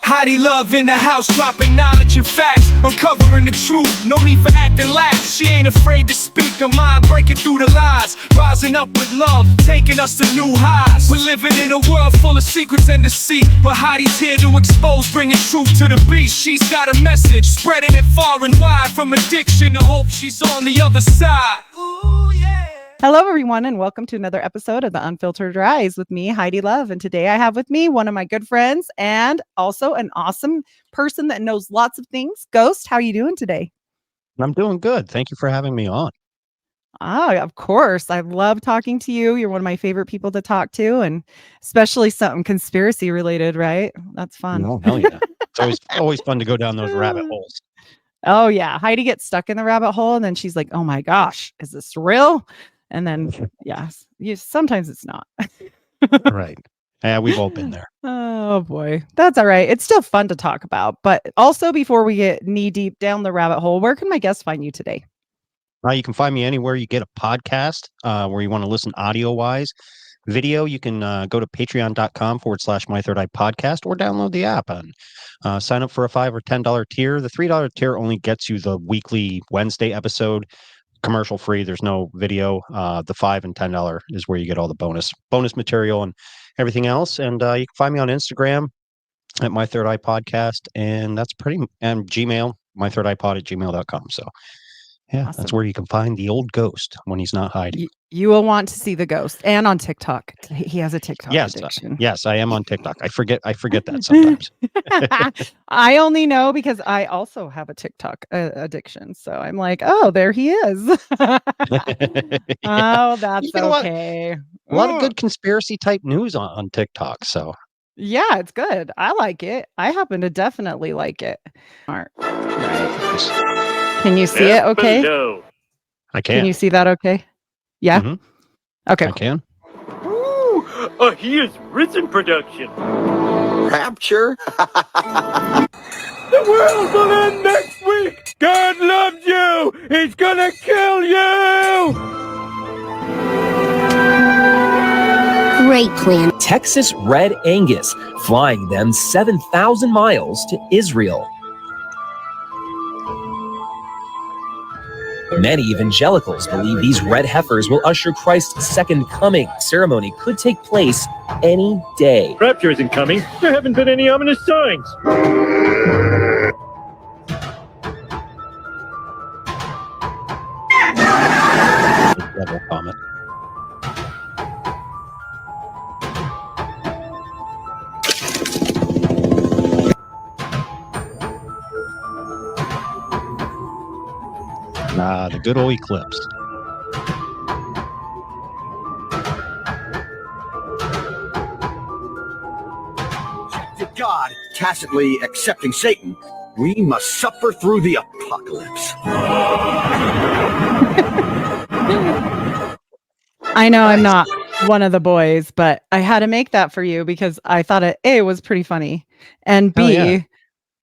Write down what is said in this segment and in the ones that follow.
Heidi Love in the house, dropping knowledge and facts, uncovering the truth, no need for acting lax. She ain't afraid to speak her mind, breaking through the lies, rising up with love, taking us to new highs. We're living in a world full of secrets and deceit, but Heidi's here to expose, bringing truth to the beast. She's got a message, spreading it far and wide, from addiction to hope. She's on the other side. Ooh, yeah. Hello, everyone, and welcome to another episode of The Unfiltered Rise with me, Heidi Love. And today I have with me one of my good friends and also an awesome person that knows lots of things. Ghost, how are you doing today? I'm doing good. Thank you for having me on. Of course. I love talking to you. You're one of my favorite people to talk to, and especially something conspiracy related, right? That's fun. Oh, hell yeah. It's always fun to go down those rabbit holes. Oh, yeah. Heidi gets stuck in the rabbit hole, and then she's like, oh my gosh, is this real? And then, yes, sometimes it's not. Right. Yeah, we've all been there. Oh, boy. That's all right. It's still fun to talk about. But also, before we get knee deep down the rabbit hole, where can my guests find you today? You can find me anywhere you get a podcast where you want to listen audio wise. Video, you can go to patreon.com/My Third Eye Podcast or download the app and sign up for a $5 or $10 tier. The $3 tier only gets you the weekly Wednesday episode. Commercial free. There's no video. The $5 and $10 is where you get all the bonus material and everything else. And you can find me on Instagram at My Third Eye Podcast, and that's and Gmail, mythirdeyepod@gmail.com. So yeah, Awesome. That's where you can find the old ghost when he's not hiding. You will want to see the ghost, and on TikTok. He has a TikTok addiction. Yes, I am on TikTok. I forget that sometimes. I only know because I also have a TikTok addiction. So I'm like, oh, there he is. Oh, that's okay. A lot of good conspiracy type news on TikTok. So yeah, it's good. I like it. I happen to definitely like it. Right. Can you see it okay? I can. Can you see that okay? Yeah? Mm-hmm. Okay. I can. Ooh, a He Is Risen production. Rapture? The world will end next week. God loves you. He's gonna kill you. Great plan. Texas Red Angus, flying them 7,000 miles to Israel. Many evangelicals believe these red heifers will usher Christ's second coming. Ceremony could take place any day. Rapture isn't coming. There haven't been any ominous signs. Double comment. The good old Eclipse. To God, tacitly accepting Satan, we must suffer through the apocalypse. I know I'm not one of the boys, but I had to make that for you because I thought it A, was pretty funny, and B, yeah.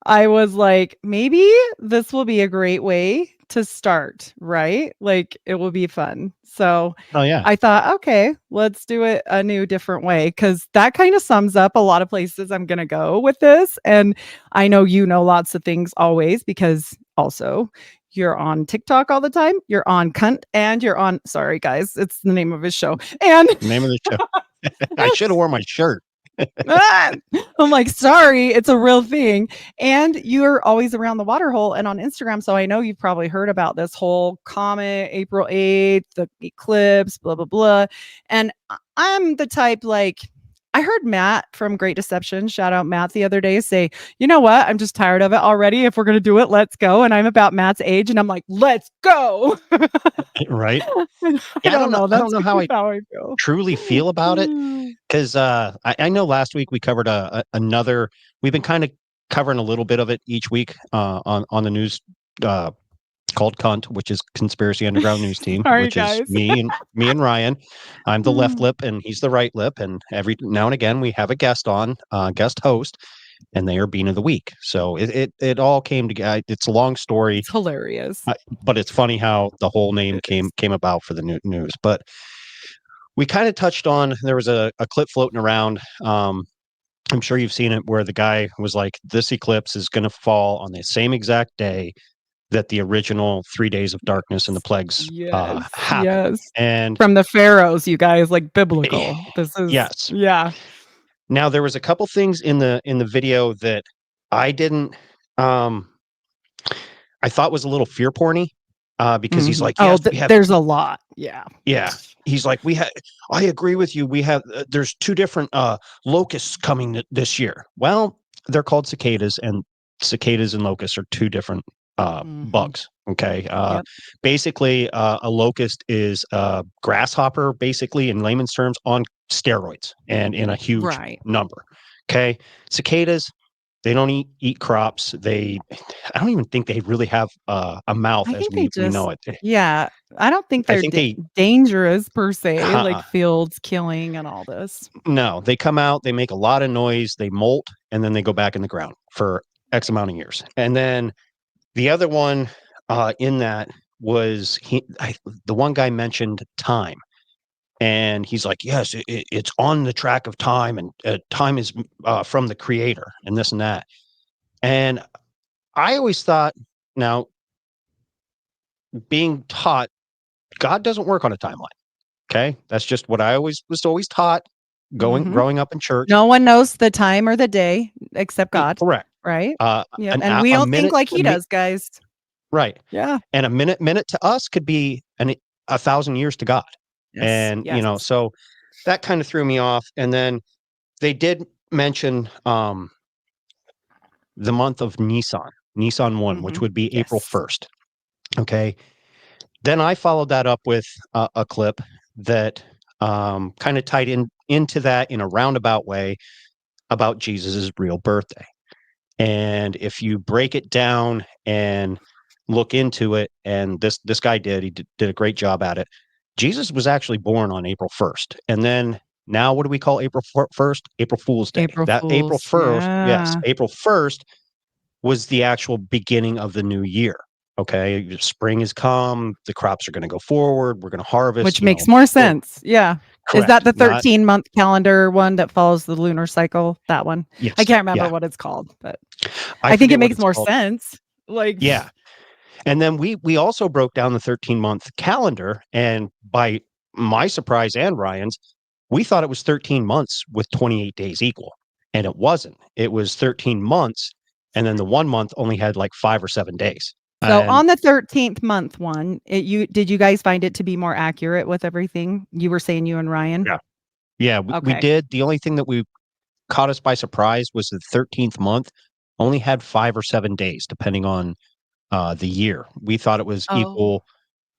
I was like, maybe this will be a great way to start, right? Like it will be fun. So I thought, okay, let's do it a new different way, because that kind of sums up a lot of places I'm going to go with this. And I know you know lots of things always, because also you're on TikTok all the time. You're on Cunt, and you're on, sorry guys, it's the name of his show. And Name of the show. I should have worn my shirt. I'm like, sorry, it's a real thing. And you're always around the water hole and on Instagram. So I know you've probably heard about this whole comet, April 8th, the eclipse, blah, blah, blah. And I'm the type, like, I heard Matt from Great Deception, shout out Matt, the other day say, you know what? I'm just tired of it already. If we're going to do it, let's go. And I'm about Matt's age. And I'm like, let's go. Right. I don't know. I don't know how I feel. truly feel about it. Because I know last week we covered another, we've been kind of covering a little bit of it each week on the news called Cunt, which is Conspiracy Underground News Team, which is me and Ryan. I'm the left lip and he's the right lip. And every now and again we have a guest host, and they are Bean of the Week. So it all came together. It's a long story. It's hilarious. But it's funny how the whole name came about for the news. But we kind of touched on, there was a clip floating around I'm sure you've seen it where the guy was like, this eclipse is going to fall on the same exact day that the original 3 days of darkness and the plagues happened. Yes. And from the pharaohs, you guys, like biblical. This is yes. yeah. Now there was a couple things in the video that I didn't I thought was a little fear porny because he's like, yes, we have there's a lot. Yeah. yeah. He's like, I agree with you. We have there's two different locusts coming this year. Well, they're called cicadas, and cicadas and locusts are two different bugs. Okay. Basically, a locust is a grasshopper, basically, in layman's terms, on steroids and in a huge number. Okay. Cicadas, they don't eat crops. I don't even think they really have a mouth as we know it. Yeah. I don't think they're dangerous per se, like fields killing and all this. No, they come out, they make a lot of noise, they molt, and then they go back in the ground for X amount of years. And then the other one in that was the one guy mentioned time. And he's like, yes, it's on the track of time, and time is from the creator and this and that. And I always thought, now, being taught, God doesn't work on a timeline. Okay. That's just what I was always taught growing up in church. No one knows the time or the day except God. Correct. Right. Yeah. And we don't think like he does, guys. Right. Yeah. And a minute to us could be 1,000 years to God. Yes. And, so that kind of threw me off. And then they did mention the month of Nisan 1, which would be April 1st. Okay. Then I followed that up with a clip that kind of tied into that in a roundabout way about Jesus's real birthday. And if you break it down and look into it, and this guy did a great job at it. Jesus was actually born on April 1st. And then now what do we call April 1st? April Fool's Day. April 1st, yes, April 1st was the actual beginning of the new year. Okay, spring has come, the crops are going to go forward, we're going to harvest. Which makes more sense. Yeah. Correct. Is that the 13-month calendar one that follows the lunar cycle? That one? Yes. I can't remember what it's called, but I think it makes more sense. Like, yeah. And then we also broke down the 13-month calendar, and by my surprise and Ryan's, we thought it was 13 months with 28 days equal, and it wasn't. It was 13 months, and then the 1 month only had like 5 or 7 days. So on the 13th month one, did you guys find it to be more accurate with everything? You were saying, you and Ryan? Yeah, we did. The only thing that we caught us by surprise was the 13th month only had 5 or 7 days, depending on the year. We thought it was equal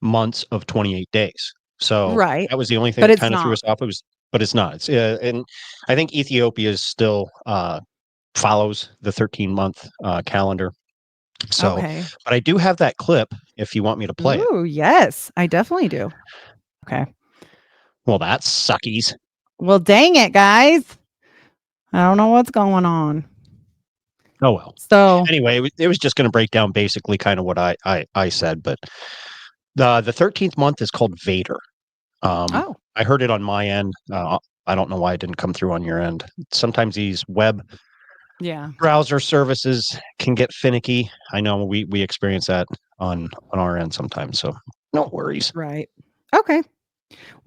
months of 28 days. So that was the only thing that kind of threw us off. But it's not. It's and I think Ethiopia still follows the 13-month calendar. So, but I do have that clip if you want me to play it. Oh, yes, I definitely do. Okay. Well, that's suckies. Well, dang it, guys. I don't know what's going on. Oh, well. So anyway, it was just going to break down basically kind of what I said, but the 13th month is called Vader. I heard it on my end. I don't know why it didn't come through on your end. Sometimes these web browser services can get finicky. I know we experience that on our end sometimes, so no worries. Right. Okay.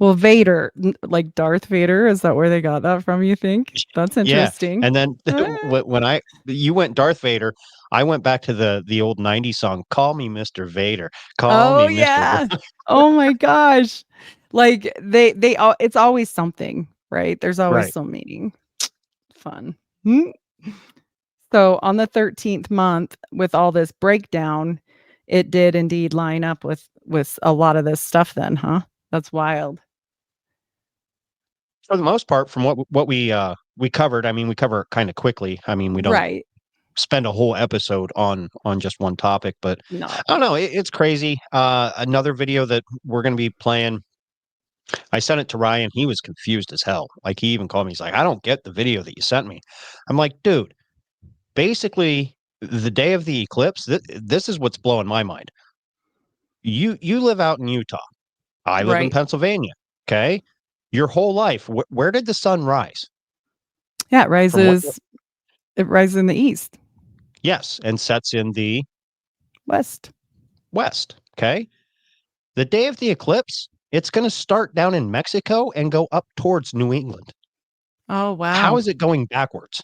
Well, Vader, like Darth Vader, is that where they got that from, you think? That's interesting. Yeah. And then when you went Darth Vader, I went back to the old 90s song, Call Me Mr. Vader. Call me Mr. Vader. Oh my gosh. Like it's always something, right? There's always some meaning. Fun. So on the 13th month, with all this breakdown, it did indeed line up with a lot of this stuff then, huh? That's wild. For the most part, from what we covered, I mean, we cover it kind of quickly. I mean, we don't spend a whole episode on just one topic, but I don't know. It's crazy. Another video that we're going to be playing, I sent it to Ryan. He was confused as hell. Like, he even called me. He's like, I don't get the video that you sent me. I'm like, dude, basically the day of the eclipse, this is what's blowing my mind. You live out in Utah. I live in Pennsylvania. Okay. Your whole life, where did the sun rise? Yeah, it rises in the east. Yes, and sets in the West. Okay. The day of the eclipse, it's going to start down in Mexico and go up towards New England. Oh, wow. How is it going backwards?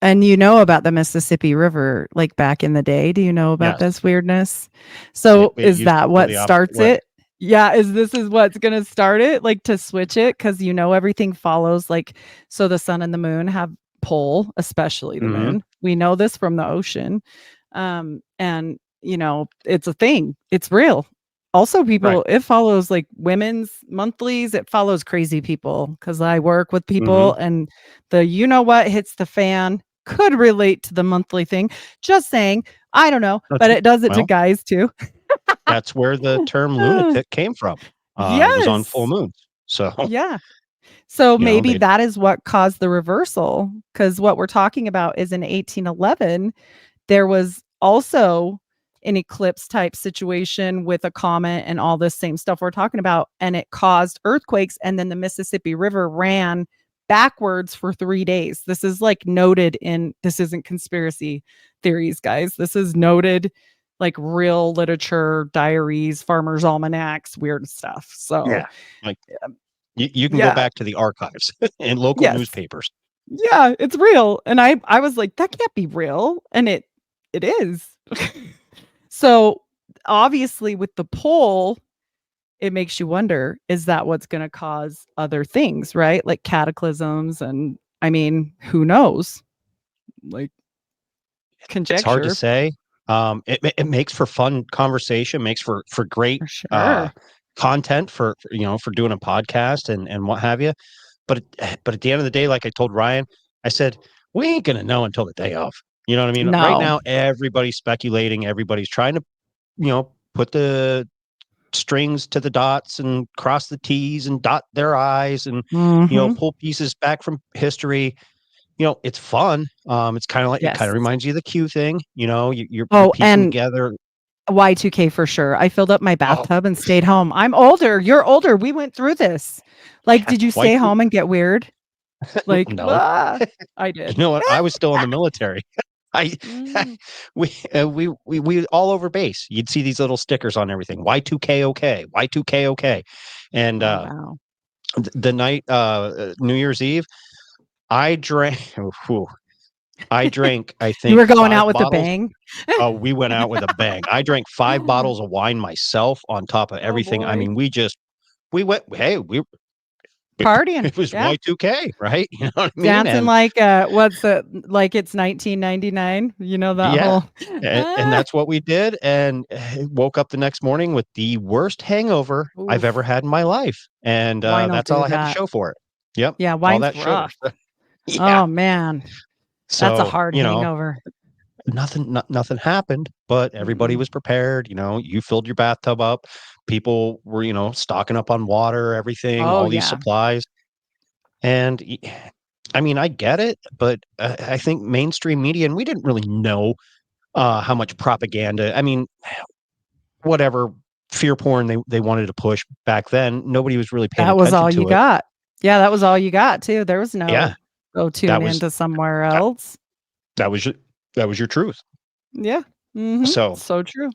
And you know about the Mississippi River, like back in the day. Do you know about this weirdness? So It is used to that go what the opposite starts way. it? Yeah, this is what's going to start it, like to switch it? Because everything follows, like, so the sun and the moon have pull, especially the moon. We know this from the ocean. And, it's a thing. It's real. Also, people, it follows like women's monthlies. It follows crazy people because I work with people and the what hits the fan could relate to the monthly thing. Just saying. I don't know, but it does it to guys too. That's where the term lunatic came from. It was on full moons. So yeah. So maybe that is what caused the reversal, because what we're talking about is in 1811, there was also an eclipse type situation with a comet and all this same stuff we're talking about, and it caused earthquakes, and then the Mississippi River ran backwards for 3 days. This is like noted in, this isn't conspiracy theories, guys. This is noted, like real literature, diaries, farmers' almanacs, weird stuff. So like you can go back to the archives and local newspapers. Yeah, it's real. And I was like, that can't be real. And it is. So obviously with the poll, it makes you wonder, is that what's going to cause other things, right? Like cataclysms. And I mean, who knows? Like conjecture. It's hard to say. It makes for fun conversation, makes for great content for doing a podcast and what have you. But at the end of the day, like I told Ryan, I said, we ain't going to know until the day of. You know what I mean? No. Right now, everybody's speculating. Everybody's trying to, put the strings to the dots and cross the T's and dot their I's and, pull pieces back from history. It's fun. It's kind of like, it kind of reminds you of the Q thing. You're piecing together. Y2K for sure. I filled up my bathtub and stayed home. I'm older. You're older. We went through this. Like, did you stay home and get weird? Like, no, I did. You know what? I was still in the military. We all over base. You'd see these little stickers on everything. Y2K okay. Y2K okay. And the night New Year's Eve, I drank. I think you were going out with a bang. Oh, we went out with a bang. I drank 5 bottles of wine myself on top of everything. I mean, we went. Hey, we partying. It was Y2K, right? You know what I mean? Dancing like what's it like? It's 1999. You know that whole. And that's what we did. And woke up the next morning with the worst hangover I've ever had in my life. And that's all I had to show for it. Yep. Yeah, wine's rough. Oh man. So, that's a hard hangover. Nothing happened, but everybody was prepared. You filled your bathtub up. People were, stocking up on water, everything, all these supplies. And I mean, I get it, but I think mainstream media, and we didn't really know how much propaganda. I mean, whatever fear porn they wanted to push back then, nobody was really paying attention to it. That was all you got. Yeah, that was all you got too. There was no go tune into somewhere else. That was your truth. Yeah. So true.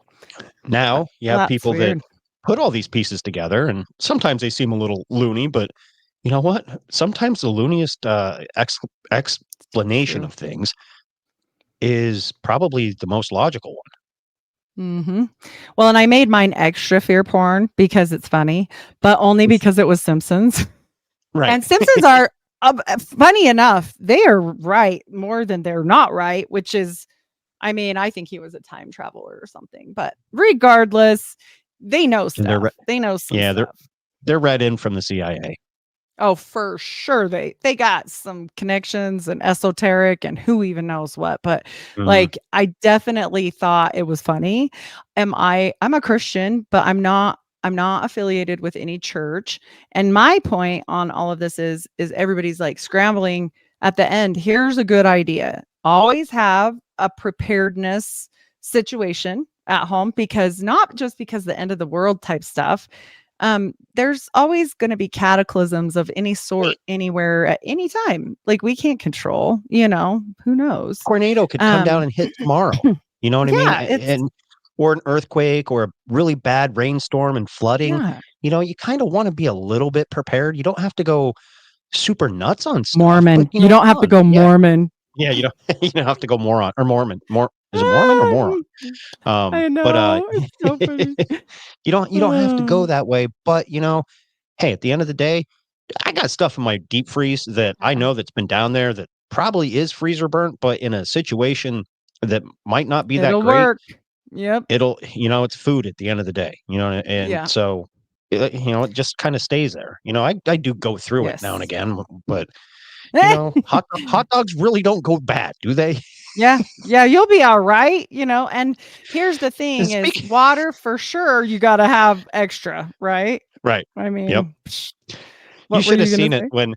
Now you have people that put all these pieces together, and sometimes they seem a little loony, but you know what? Sometimes the looniest explanation of things is probably the most logical one. Well, and I made mine extra fear porn because it's funny, but only because it was Simpsons. Right. And Simpsons are funny enough. They are right more than they're not right, which is, I mean, I think he was a time traveler or something, but regardless, they know stuff. They know some stuff. They're read in from the CIA. Oh, for sure. They got some connections and esoteric and who even knows what. But like, I definitely thought it was funny. I'm a Christian, but I'm not affiliated with any church. And my point on all of this is everybody's like scrambling at the end. Here's a good idea. Always have a preparedness situation at home, because not just because the end of the world type stuff. there's always going to be cataclysms of any sort anywhere at any time. Like we can't control, who knows? Tornado could come down and hit tomorrow. You know what I mean? And or an earthquake or a really bad rainstorm and flooding. Yeah. You kind of want to be a little bit prepared. You don't have to go super nuts on stuff. Mormon. But, you don't have to go Mormon. Yeah, you don't have to go moron or Mormon. Is it Mormon or moron? I know. But it's so funny. you don't have to go that way. But hey, at the end of the day, I got stuff in my deep freeze that I know that's been down there that probably is freezer burnt, but in a situation that might not be It'll that great. Work. Yep. It'll, it's food at the end of the day, and so it just kind of stays there. I do go through it now and again, but hot dogs really don't go bad, do they? Yeah, you'll be all right, and here's the thing is water for sure, you got to have extra, right? Right. I mean, yep. You should have seen it when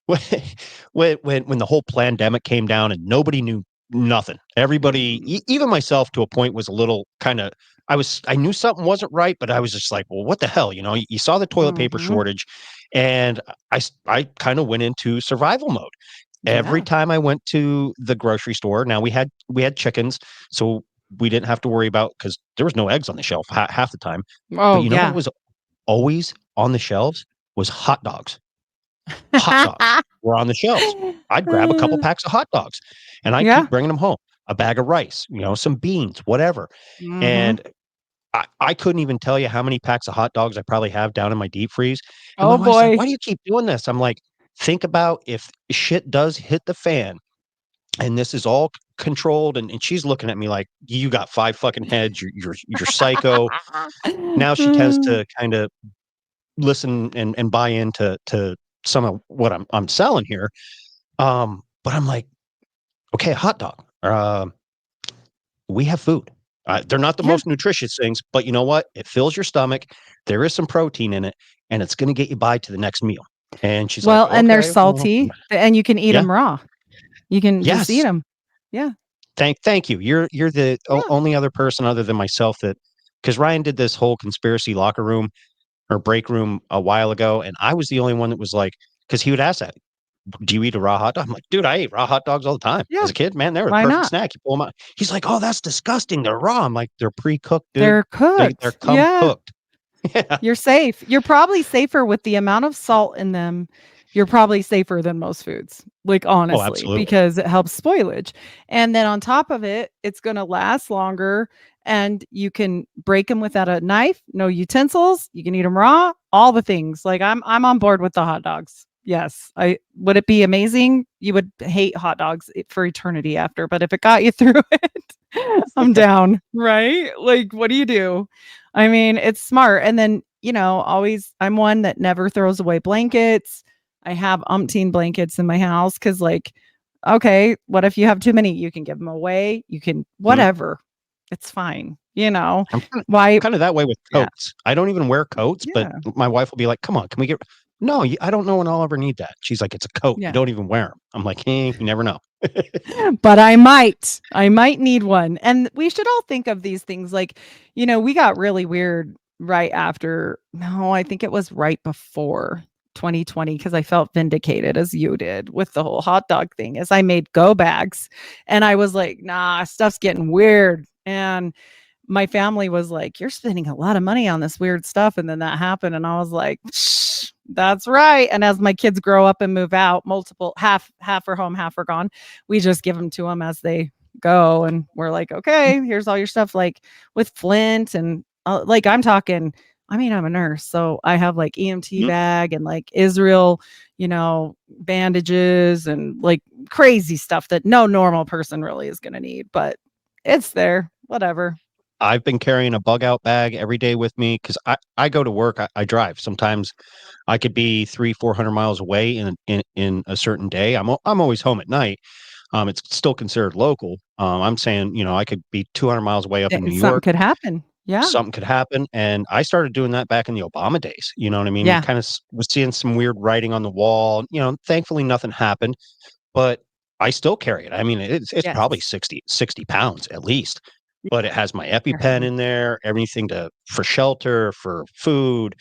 the whole pandemic came down and nobody knew nothing. Everybody, even myself to a point, was a little kind of, I knew something wasn't right, but I was just like, well, what the hell? You saw the toilet paper shortage, and I kind of went into survival mode. Every time I went to the grocery store, now we had chickens, so we didn't have to worry about, because there was no eggs on the shelf half the time. Oh, but what was always on the shelves was hot dogs. Hot dogs were on the shelves. I'd grab a couple packs of hot dogs, and I'd keep bringing them home. A bag of rice, some beans, whatever. And I couldn't even tell you how many packs of hot dogs I probably have down in my deep freeze. And my wife's like, why do you keep doing this? I'm like, think about if shit does hit the fan and this is all controlled. And she's looking at me like, you got 5 fucking heads. You're psycho. Now she tends to kind of listen and buy into some of what I'm selling here. But I'm like, okay, a hot dog. We have food. They're not the most nutritious things, but you know what? It fills your stomach. There is some protein in it, and it's going to get you by to the next meal. And she's like, and they're salty, and you can eat them raw. You can just eat them. Yeah. Thank you. You're the only other person other than myself because Ryan did this whole conspiracy locker room or break room a while ago, and I was the only one that was like, because he would ask that, do you eat a raw hot dog? I'm like, dude, I ate raw hot dogs all the time. As a kid, man, they were a perfect snack. You pull them out. He's like, oh, that's disgusting. They're raw. I'm like, they're pre-cooked, dude. They're cooked. They're cooked. Yeah. You're safe. You're probably safer with the amount of salt in them. You're probably safer than most foods, like honestly, because it helps spoilage. And then on top of it, it's going to last longer, and you can break them without a knife, no utensils. You can eat them raw, all the things. Like I'm on board with the hot dogs. Yes. Would it be amazing? You would hate hot dogs for eternity after, but if it got you through it, I'm down, right? Like, what do? I mean, it's smart. And then, always, I'm one that never throws away blankets. I have umpteen blankets in my house because, like, okay, what if you have too many? You can give them away. You can, whatever. It's fine. Why? Kind of that way with coats. I don't even wear coats, but my wife will be like, come on, can we get... No, I don't know when I'll ever need that. She's like, it's a coat. You don't even wear them. I'm like, you never know. But I might need one. And we should all think of these things like, we got really weird right after. No, I think it was right before 2020 because I felt vindicated as you did with the whole hot dog thing as I made go bags. And I was like, nah, stuff's getting weird. And my family was like, you're spending a lot of money on this weird stuff. And then that happened. And I was like, that's right. And as my kids grow up and move out, half are home, half are gone. We just give them to them as they go. And we're like, okay, here's all your stuff, like with Flint. And like, I'm talking, I'm a nurse. So I have like EMT bag and like Israel, bandages and like crazy stuff that no normal person really is going to need, but it's there, whatever. I've been carrying a bug out bag every day with me because I go to work. I drive. Sometimes I could be 300-400 miles away in a certain day. I'm always home at night. It's still considered local. I'm saying, I could be 200 miles away up in New York. Something could happen. Yeah. Something could happen. And I started doing that back in the Obama days. You know what I mean? Yeah. Kind of was seeing some weird writing on the wall. Thankfully nothing happened, but I still carry it. I mean, it's probably 60 pounds at least. but it has my EpiPen in there, everything for shelter, for food,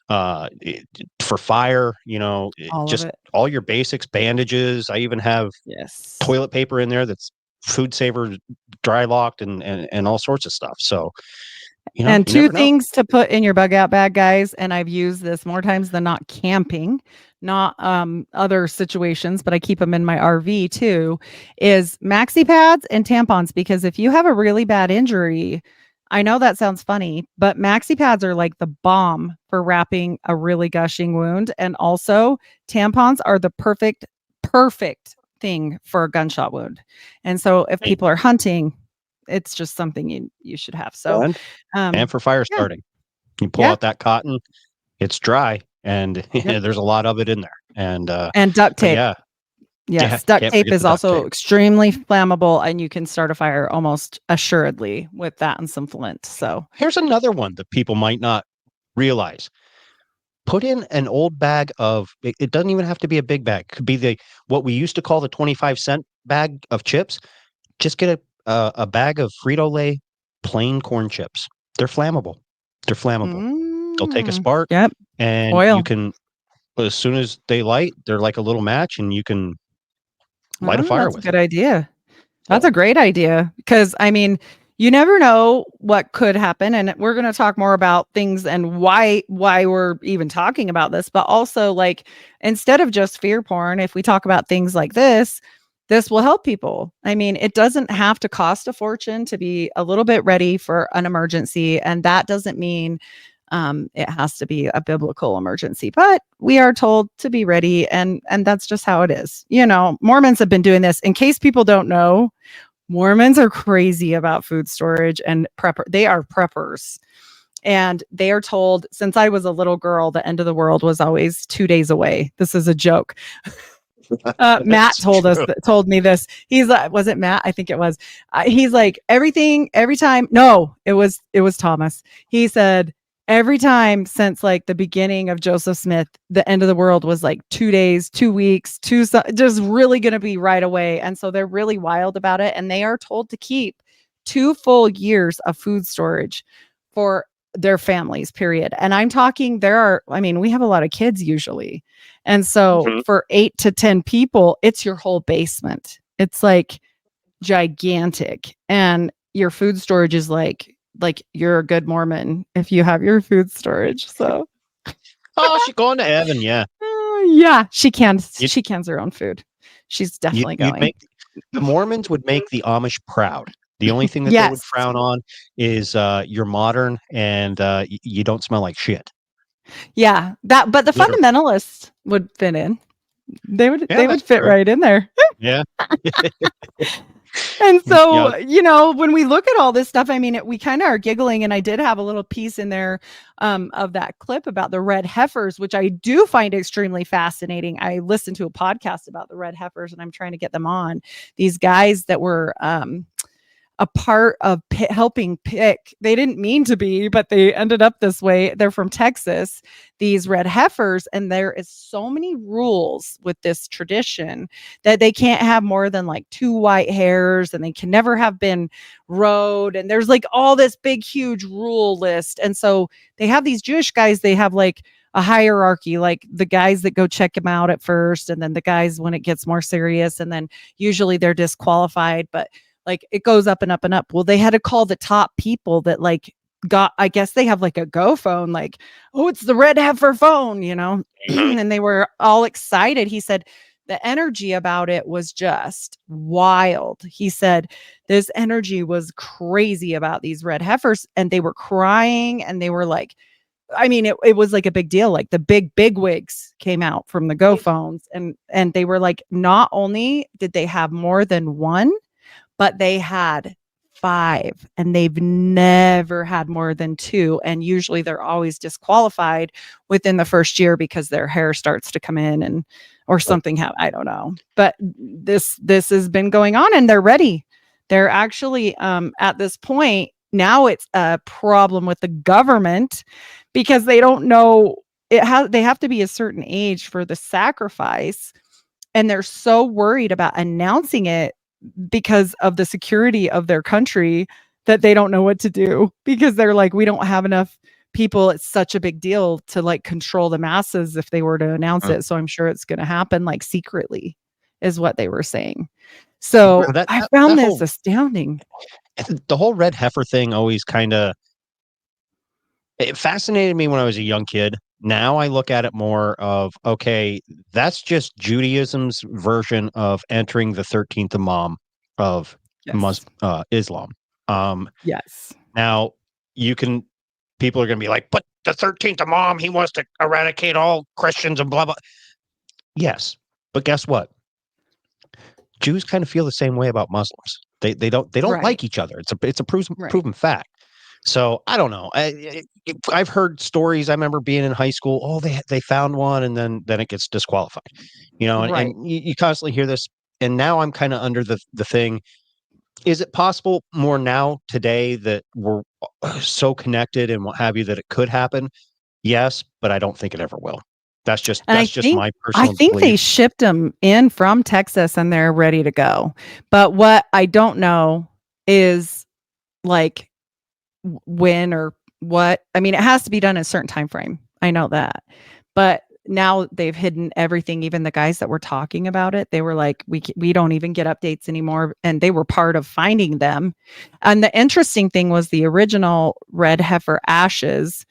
for fire, All of just it. all your basics, bandages. I even have Yes. toilet paper in there that's food saver, dry locked, and all sorts of stuff. So, And you two never know. things to put in your bug out bag, guys, and I've used this more times than not camping, not other situations, but I keep them in my RV too, is maxi pads and tampons. Because if you have a really bad injury, I know that sounds funny, but maxi pads are like the bomb for wrapping a really gushing wound. And also tampons are the perfect thing for a gunshot wound. And so if people are hunting, it's just something you should have. So and for fire yeah. starting, you pull out that cotton, it's dry, and there's a lot of it in there. And duct tape. Yes, duct can't tape forget is the duct also tape. extremely flammable, and you can start a fire almost assuredly with that and some flint. So Here's another one that people might not realize. Put in an old bag of, it doesn't even have to be a big bag. It could be what we used to call the 25-cent bag of chips. Just get a bag of Frito-Lay plain corn chips. They're flammable. They'll take a spark. Yep. And Oil. you can, as soon as they light, they're like a little match, and you can light a fire That's with a good it. idea. That's a great idea, because I mean, you never know what could happen, and we're going to talk more about things and why we're even talking about this. But also, like, instead of just fear porn, if we talk about things like this will help people. I mean, it doesn't have to cost a fortune to be a little bit ready for an emergency, and that doesn't mean it has to be a biblical emergency, but we are told to be ready, and that's just how it is. Mormons have been doing this. In case people don't know, Mormons are crazy about food storage and they are preppers. And they are told, since I was a little girl, the end of the world was always 2 days away. This is a joke. Matt told me this. He's like, was it Matt? I think it was. He's like, every time. No, it was Thomas. He said, every time since like the beginning of Joseph Smith, the end of the world was like 2 days, 2 weeks, just really going to be right away. And so they're really wild about it. And they are told to keep 2 full years of food storage for their families, period. And I'm talking, we have a lot of kids usually. And so for 8 to 10 people, it's your whole basement. It's like gigantic. And your food storage is like you're a good Mormon if you have your food storage. So she's going to heaven. Yeah. Yeah, she cans her own food. She's definitely going. The Mormons would make the Amish proud. The only thing that they would frown on is you're modern and you don't smell like shit. Yeah, but the fundamentalists would fit in. They would fit right in there. Yeah. And so, when we look at all this stuff, I mean, we kind of are giggling, and I did have a little piece in there of that clip about the red heifers, which I do find extremely fascinating. I listened to a podcast about the red heifers, and I'm trying to get them on. These guys that were a part of helping pick. They didn't mean to be, but they ended up this way. They're from Texas, these red heifers, and there is so many rules with this tradition that they can't have more than like 2 white hairs, and they can never have been rode. And there's like all this big, huge rule list. And so they have these Jewish guys, they have like a hierarchy, like the guys that go check them out at first, and then the guys when it gets more serious, and then usually they're disqualified, but like it goes up and up and up. Well, they had to call the top people that like I guess they have like a go phone, like, oh, it's the red heifer phone, and they were all excited. He said the energy about it was just wild. He said this energy was crazy about these red heifers, and they were crying, and they were like, I mean, it was like a big deal. Like the big wigs came out from the go phones, and they were like, not only did they have more than one, but they had 5, and they've never had more than 2. And usually they're always disqualified within the first year because their hair starts to come in or something. I don't know. But this has been going on, and they're ready. They're actually at this point now it's a problem with the government because they don't know they have to be a certain age for the sacrifice. And they're so worried about announcing it because of the security of their country that they don't know what to do because they're like, we don't have enough people. It's such a big deal to like control the masses if they were to announce it. So I'm sure it's going to happen like secretly is what they were saying. So I found this astounding. The whole red heifer thing always kind of, it fascinated me when I was a young kid. Now I look at it more of, okay, that's just Judaism's version of entering the 13th Imam of Islam. Yes. Now people are going to be like, but the 13th Imam, he wants to eradicate all Christians and blah, blah. Yes. But guess what? Jews kind of feel the same way about Muslims. They don't like each other. It's a proven fact. So I don't know. I've heard stories. I remember being in high school. Oh, they found one, and then it gets disqualified. And you constantly hear this. And now I'm kind of under the thing. Is it possible more now today that we're so connected and what have you that it could happen? Yes, but I don't think it ever will. That's just my personal I think belief. they shipped them in from Texas and they're ready to go. But what I don't know is like when or what. I mean, it has to be done in a certain time frame. I know that. But now they've hidden everything. Even the guys that were talking about it, they were like, we don't even get updates anymore. And they were part of finding them. And the interesting thing was the original red heifer ashes.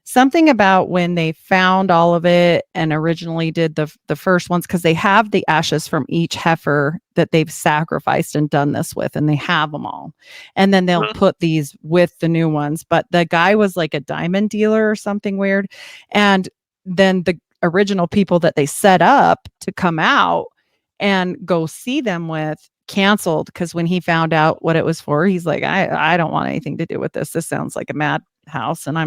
Something about when they found all of it and originally did the first ones, because they have the ashes from each heifer that they've sacrificed and done this with, and they have them all. And then they'll put these with the new ones. But the guy was like a diamond dealer or something weird. And then the original people that they set up to come out and go see them with canceled, because when he found out what it was for, he's like, I don't want anything to do with this. This sounds like a madhouse, and I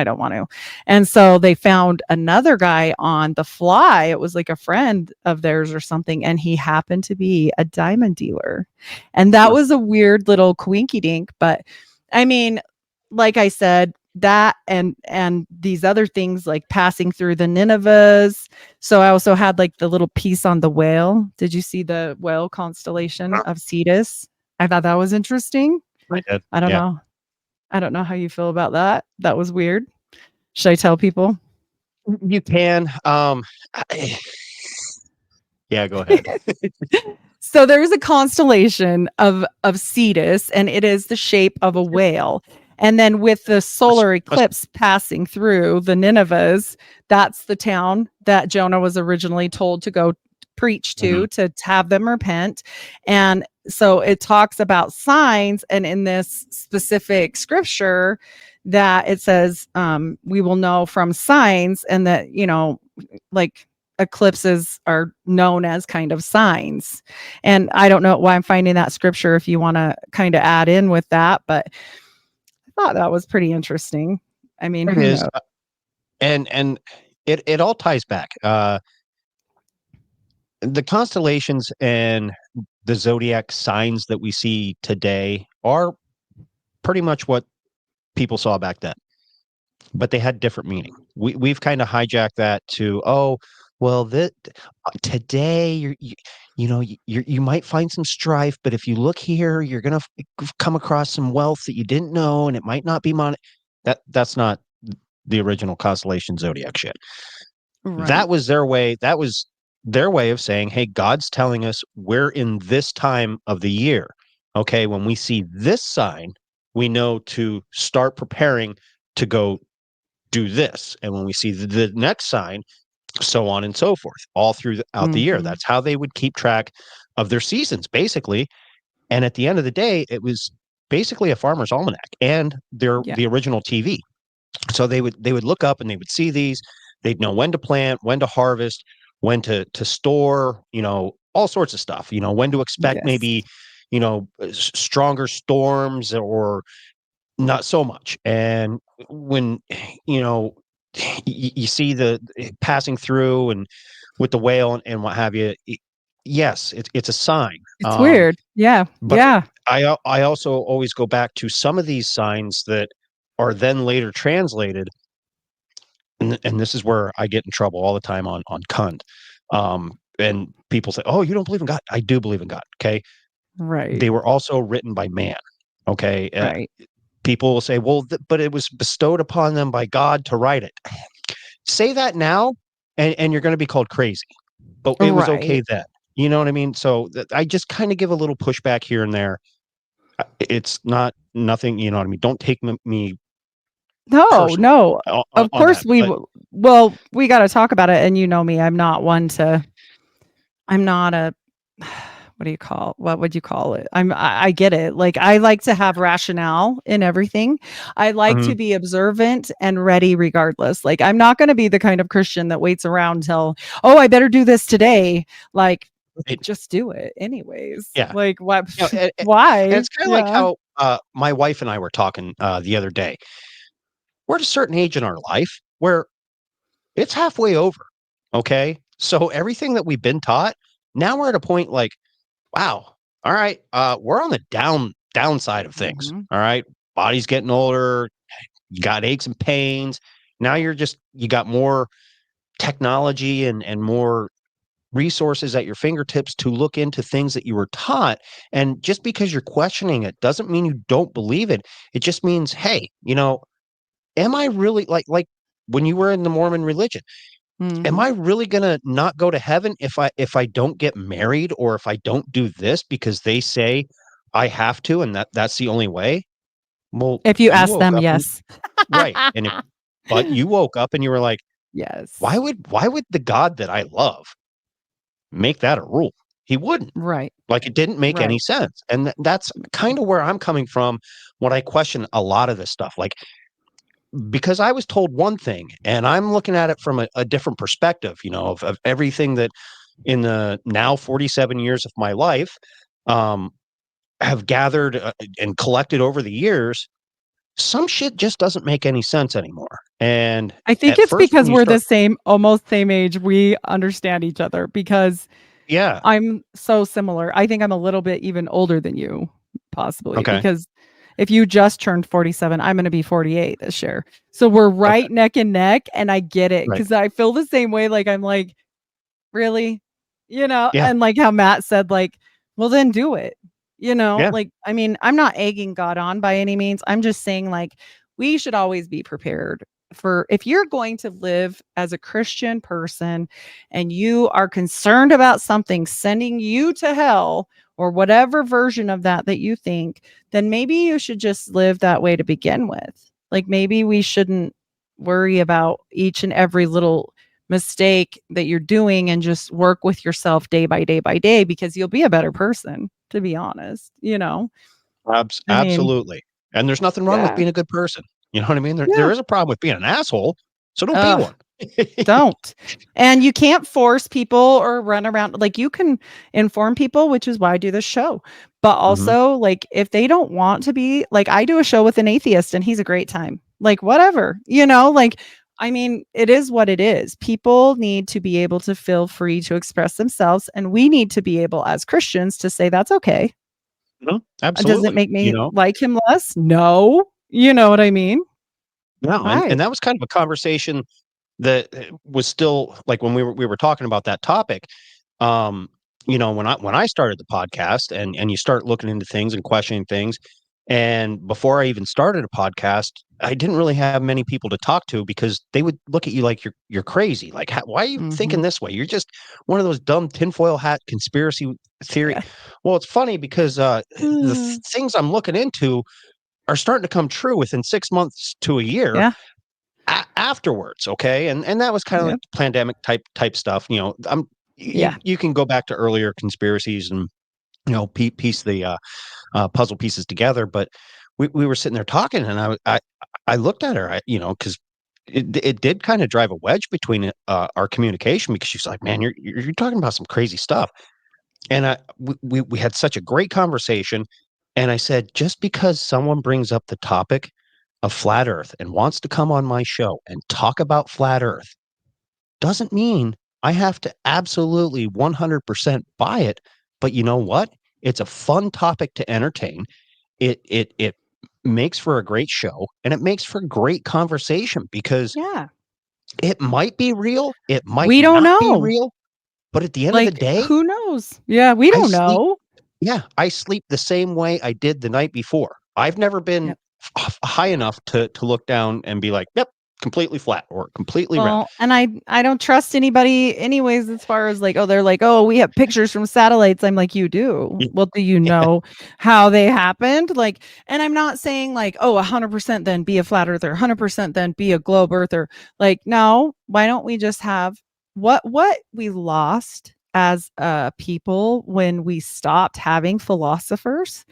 don't want to. And so they found another guy on the fly. It was like a friend of theirs or something, and he happened to be a diamond dealer. And that was a weird little quinky dink. But I mean, like I said, that and these other things like passing through the Ninevehs. So I also had like the little piece on the whale. Did you see the whale constellation of Cetus? I thought that was interesting. I did. I don't know. I don't know how you feel about that. That was weird. Should I tell people? You can. Yeah, go ahead. So there's a constellation of Cetus, and it is the shape of a whale. And then with the solar eclipse passing through the Ninevehs, that's the town that Jonah was originally told to go preach to have them repent. And so it talks about signs. And in this specific scripture that it says, we will know from signs, and that, like eclipses are known as kind of signs. And I don't know why I'm finding that scripture if you want to kind of add in with that, but I thought that was pretty interesting. I mean, it is. And it all ties back. The constellations and the zodiac signs that we see today are pretty much what people saw back then, but they had different meaning. We've kind of hijacked that to, today you might find some strife, but if you look here, you're gonna come across some wealth that you didn't know, and it might not be that's not the original constellation zodiac shit. Right. That was their way. That was their way of saying, hey, God's telling us we're in this time of the year. Okay, when we see this sign, we know to start preparing to go do this. And when we see the next sign, so on and so forth, all throughout the year. That's how they would keep track of their seasons, basically. And at the end of the day, it was basically a farmer's almanac and the original TV. So they would look up and they would see these. They'd know when to plant, when to harvest, when to store, all sorts of stuff, when to expect maybe, stronger storms or not so much. And when, you see the passing through and with the whale and what have you, yes, it's a sign. It's weird. Yeah. But yeah. I also always go back to some of these signs that are then later translated. And this is where I get in trouble all the time on Kund. And people say, oh, you don't believe in God. I do believe in God. Okay. Right. They were also written by man. Okay. Right. People will say, well, but it was bestowed upon them by God to write it. Say that now, and you're going to be called crazy. But it was okay Right. then. You know what I mean? So I just kind of give a little pushback here and there. It's not nothing, you know what I mean? Don't take me No, personally no. Of on course that. But we got to talk about it. And you know me, I'm not a, what would you call it? I get it. Like, I like to have rationale in everything. I like to be observant and ready regardless. Like, I'm not going to be the kind of Christian that waits around till, oh, I better do this today. Like, just do it anyways. Yeah. Like, what? You know, Why? and it's kind of like how my wife and I were talking the other day. We're at a certain age in our life where it's halfway over. Okay. So everything that we've been taught, now we're at a point like, wow, all right, we're on the downside of things. Mhm. All right. Body's getting older, you got aches and pains. Now you got more technology and more resources at your fingertips to look into things that you were taught. And just because you're questioning it doesn't mean you don't believe it. It just means, hey, am I really like when you were in the Mormon religion? Am Mhm. I really gonna not go to heaven if I don't get married or if I don't do this because they say I have to and that's the only way? Well, If you you ask woke them, up and yes. right. But you woke up and you were like, Yes. why would the God that I love make that a rule? He wouldn't. Right. Like it didn't make any Right. sense. And that's kind of where I'm coming from when I question a lot of this stuff. Like because I was told one thing and I'm looking at it from a different perspective, of everything that in the now 47 years of my life um, have gathered and collected over the years. Some shit just doesn't make any sense anymore. And I think at it's first, when because you we're start, almost same age. We understand each other because yeah, I'm so similar. I think I'm a little bit even older than you, possibly, okay, because if you just turned 47, I'm going to be 48 this year. So we're okay, right neck and neck. And I get it right, because I feel the same way. Like, I'm like, really? yeah, And like how Matt said, like, well, then do it. yeah, Like, I mean, I'm not egging God on by any means. I'm just saying, like, we should always be prepared for if you're going to live as a Christian person and you are concerned about something sending you to hell or whatever version of that you think, then maybe you should just live that way to begin with. Like, maybe we shouldn't worry about each and every little mistake that you're doing and just work with yourself day by day by day because you'll be a better person, to be honest. I mean, absolutely. And there's nothing wrong with yeah. being a good person. You know what I mean? There Yeah. is a problem with being an asshole, so don't be Ugh, one. don't. And you can't force people or run around. Like, you can inform people, which is why I do this show. But Mhm. also, like, if they don't want to be, like, I do a show with an atheist and he's a great time. Like, whatever, like, I mean, it is what it is. People need to be able to feel free to express themselves. And we need to be able, as Christians, to say that's okay. Does it Absolutely. make me like him less? No. You know what I mean? No, and Right. that was kind of a conversation that was still like when we were talking about that topic. Um, when I started the podcast and you start looking into things and questioning things, and before I even started a podcast, I didn't really have many people to talk to because they would look at you like you're crazy. Like, why are you thinking Mhm. this way? You're just one of those dumb tinfoil hat conspiracy theory. Yeah. Well, it's funny because the Mm. things I'm looking into are starting to come true within 6 months to a year Yeah. afterwards. Okay. And that was kind of like Yep. pandemic type stuff. Yeah. You can go back to earlier conspiracies and, piece the puzzle pieces together. But we were sitting there talking and I looked at her, cause it did kind of drive a wedge between our communication because she's like, man, you're talking about some crazy stuff. And we had such a great conversation. And I said, just because someone brings up the topic of flat Earth and wants to come on my show and talk about flat Earth doesn't mean I have to absolutely 100% buy it. But you know what? It's a fun topic to entertain. It makes for a great show and it makes for great conversation because Yeah. it might be real, it might We don't not be know. real, but at the end of the Like, day, who knows? Yeah, we I don't sleep know. yeah, I sleep the same way I did the night before. I've never been high enough to look down and be like, yep, completely flat or completely round. And I don't trust anybody anyways, as far as like, oh, they're like, oh, we have pictures from satellites. I'm like, you do? Well, do you know how they happened? Like, and I'm not saying like, oh, 100% then be a flat earther, 100% then be a globe earther. Like, no, why don't we just have what we lost as people when we stopped having philosophers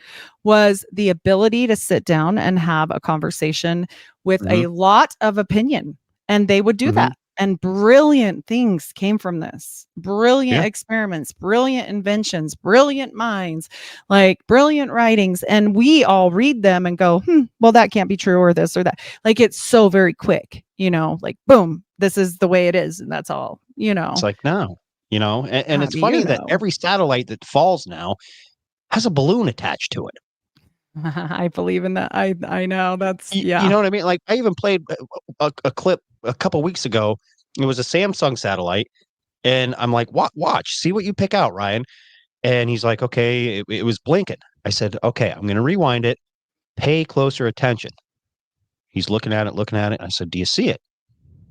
was the ability to sit down and have a conversation with a lot of opinion. And they would do that. And brilliant things came from this. Brilliant experiments, brilliant inventions, brilliant minds, like brilliant writings. And we all read them and go, well, that can't be true, or this or that. Like, it's so very quick, like, boom, this is the way it is. And that's all, It's like, no, and it's funny that every satellite that falls now has a balloon attached to it. I believe in that. I know that's, You know what I mean? Like, I even played a clip a couple weeks ago. It was a Samsung satellite, and I'm like, watch, see what you pick out, Ryan. And he's like, okay, it was blinking. I said, okay, I'm going to rewind it. Pay closer attention. He's looking at it. I said, do you see it?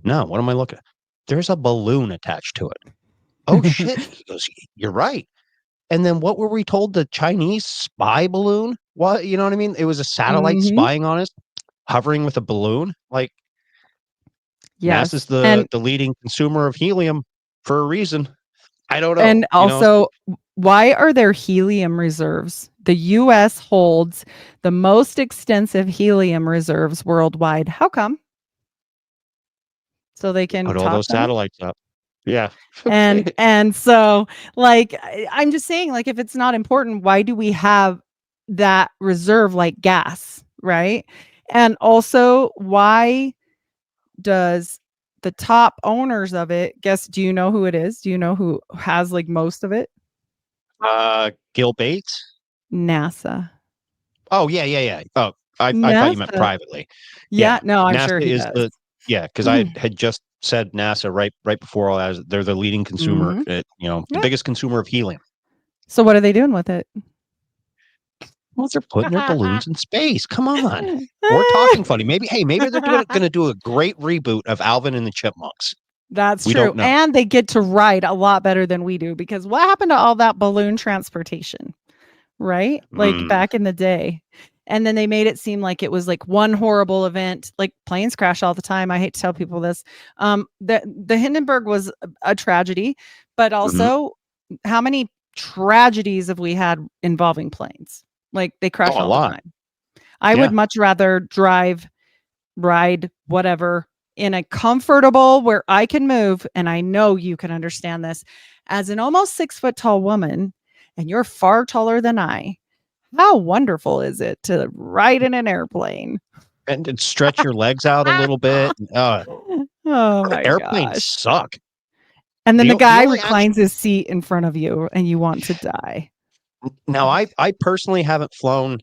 No, what am I looking at? There's a balloon attached to it. Oh, shit. He goes, you're right. And then what were we told? The Chinese spy balloon? What? You know what I mean? It was a satellite spying on us, hovering with a balloon. Like, NASA's the leading consumer of helium for a reason. I don't know. And also, why are there helium reserves? The U.S. holds the most extensive helium reserves worldwide. How come? So they can put all those satellites up. Yeah. And so, like, I'm just saying, like, if it's not important, why do we have that reserve like gas, right? And also, why does the top owners of it, do you know who it is? Do you know who has like most of it? Gil Bates? NASA. Oh, yeah. Oh, I thought you meant privately. Yeah, no, I'm NASA sure he is does. because I had just said NASA right before all that. They're the leading consumer, the biggest consumer of helium. So what are they doing with it? Well, they're putting their balloons in space. Come on. We're talking funny. Maybe they're going to do a great reboot of Alvin and the Chipmunks. That's we true. Don't know. And they get to ride a lot better than we do, because what happened to all that balloon transportation, right? Like back in the day. And then they made it seem like it was like one horrible event. Like, planes crash all the time. I hate to tell people this. The Hindenburg was a tragedy, but also how many tragedies have we had involving planes? Like, they crash all the time. I would much rather ride, whatever, in a comfortable where I can move. And I know you can understand this as an almost 6 foot tall woman, and you're far taller than I. How wonderful is it to ride in an airplane and stretch your legs out a little bit? Oh my airplanes gosh. suck. And then the guy reclines his seat in front of you and you want to die. Now, I personally haven't flown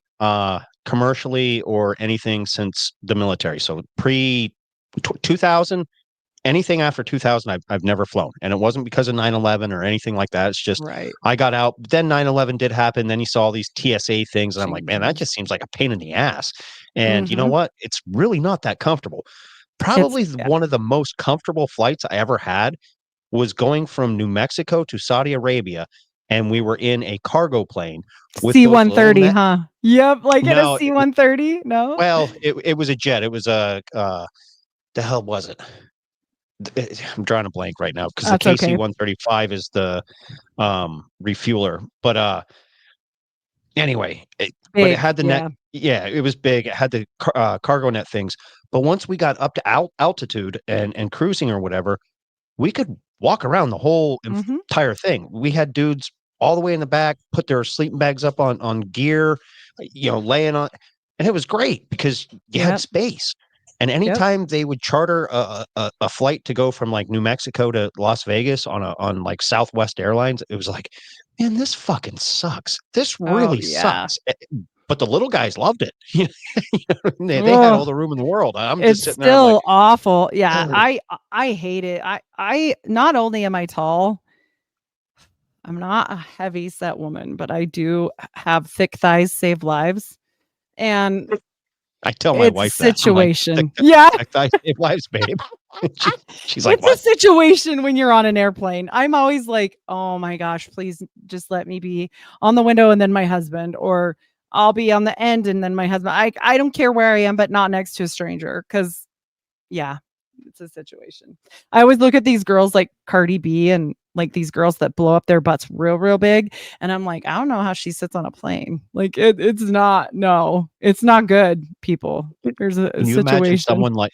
commercially or anything since the military. So pre 2000, anything after 2000, I've never flown. And it wasn't because of 9/11 or anything like that. It's just I got out. Then 9/11 did happen. Then you saw all these TSA things. And I'm like, man, that just seems like a pain in the ass. And you know what? It's really not that comfortable. Probably one of the most comfortable flights I ever had was going from New Mexico to Saudi Arabia. And we were in a cargo plane with C-130, huh? Yep, like in a C-130. No, well, it was a jet. It was a the hell was it? I'm drawing a blank right now because the KC-135 is the refueler. But anyway, but it had the net. Yeah, it was big. It had the cargo net things. But once we got up to altitude and cruising or whatever, we could walk around the whole entire thing. We had dudes all the way in the back put their sleeping bags up on gear, laying on, and it was great because you had space. And anytime they would charter a flight to go from like New Mexico to Las Vegas on like Southwest Airlines, it was like, man, this fucking sucks. This really sucks. But the little guys loved it. They had all the room in the world. I'm just sitting there. It's still awful. Yeah, I hate it. I not only am I tall, I'm not a heavy set woman, but I do have thick thighs save lives. And I tell my wife that. Situation. I say, wives, babe. She's like, it's what? a situation when you're on an airplane. I'm always like, oh my gosh, please just let me be on the window and then my husband, or I'll be on the end and then my husband. I don't care where I am, but not next to a stranger. Cause yeah, it's a situation. I always look at these girls like Cardi B and like these girls that blow up their butts real, real big. And I'm like, I don't know how she sits on a plane. Like it's not good, people. There's a Can you imagine someone like,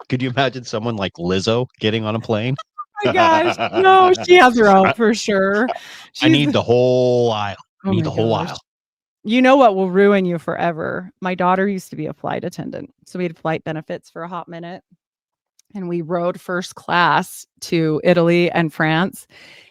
could you imagine someone like Lizzo getting on a plane? Oh my gosh. No, she has her own for sure. I need the whole aisle. Oh my gosh. You know what will ruin you forever? My daughter used to be a flight attendant. So we had flight benefits for a hot minute. And we rode first class to Italy and France.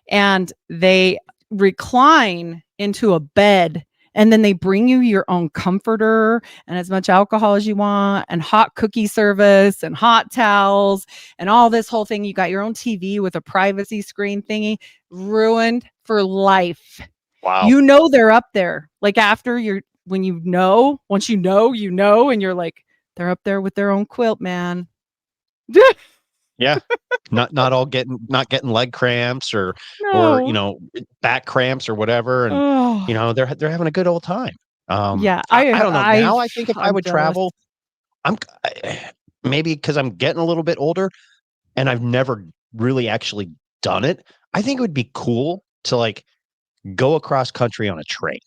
And they recline into a bed. And then they bring you your own comforter and as much alcohol as you want, and hot cookie service and hot towels and all this whole thing. You got your own TV with a privacy screen thingy. Ruined for life. Wow. You know they're up there. Like after once you know, and you're like, they're up there with their own quilt, man. Yeah. not getting leg cramps or back cramps or whatever, and they're having a good old time. Yeah, I don't know. Now I think if I would travel, I'm maybe because I'm getting a little bit older and I've never really actually done it. I think it would be cool to like go across country on a train.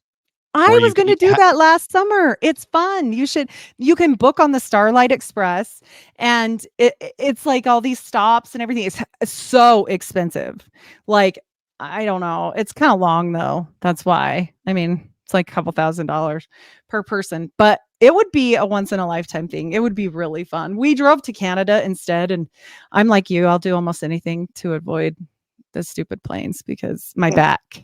I was going to do that last summer. It's fun. You can book on the Starlight Express, and it's like all these stops and everything. It's so expensive. Like, I don't know. It's kind of long though. That's why. I mean, it's like a couple $1,000s per person, but it would be a once in a lifetime thing. It would be really fun. We drove to Canada instead. And I'm like you, I'll do almost anything to avoid the stupid planes because my back.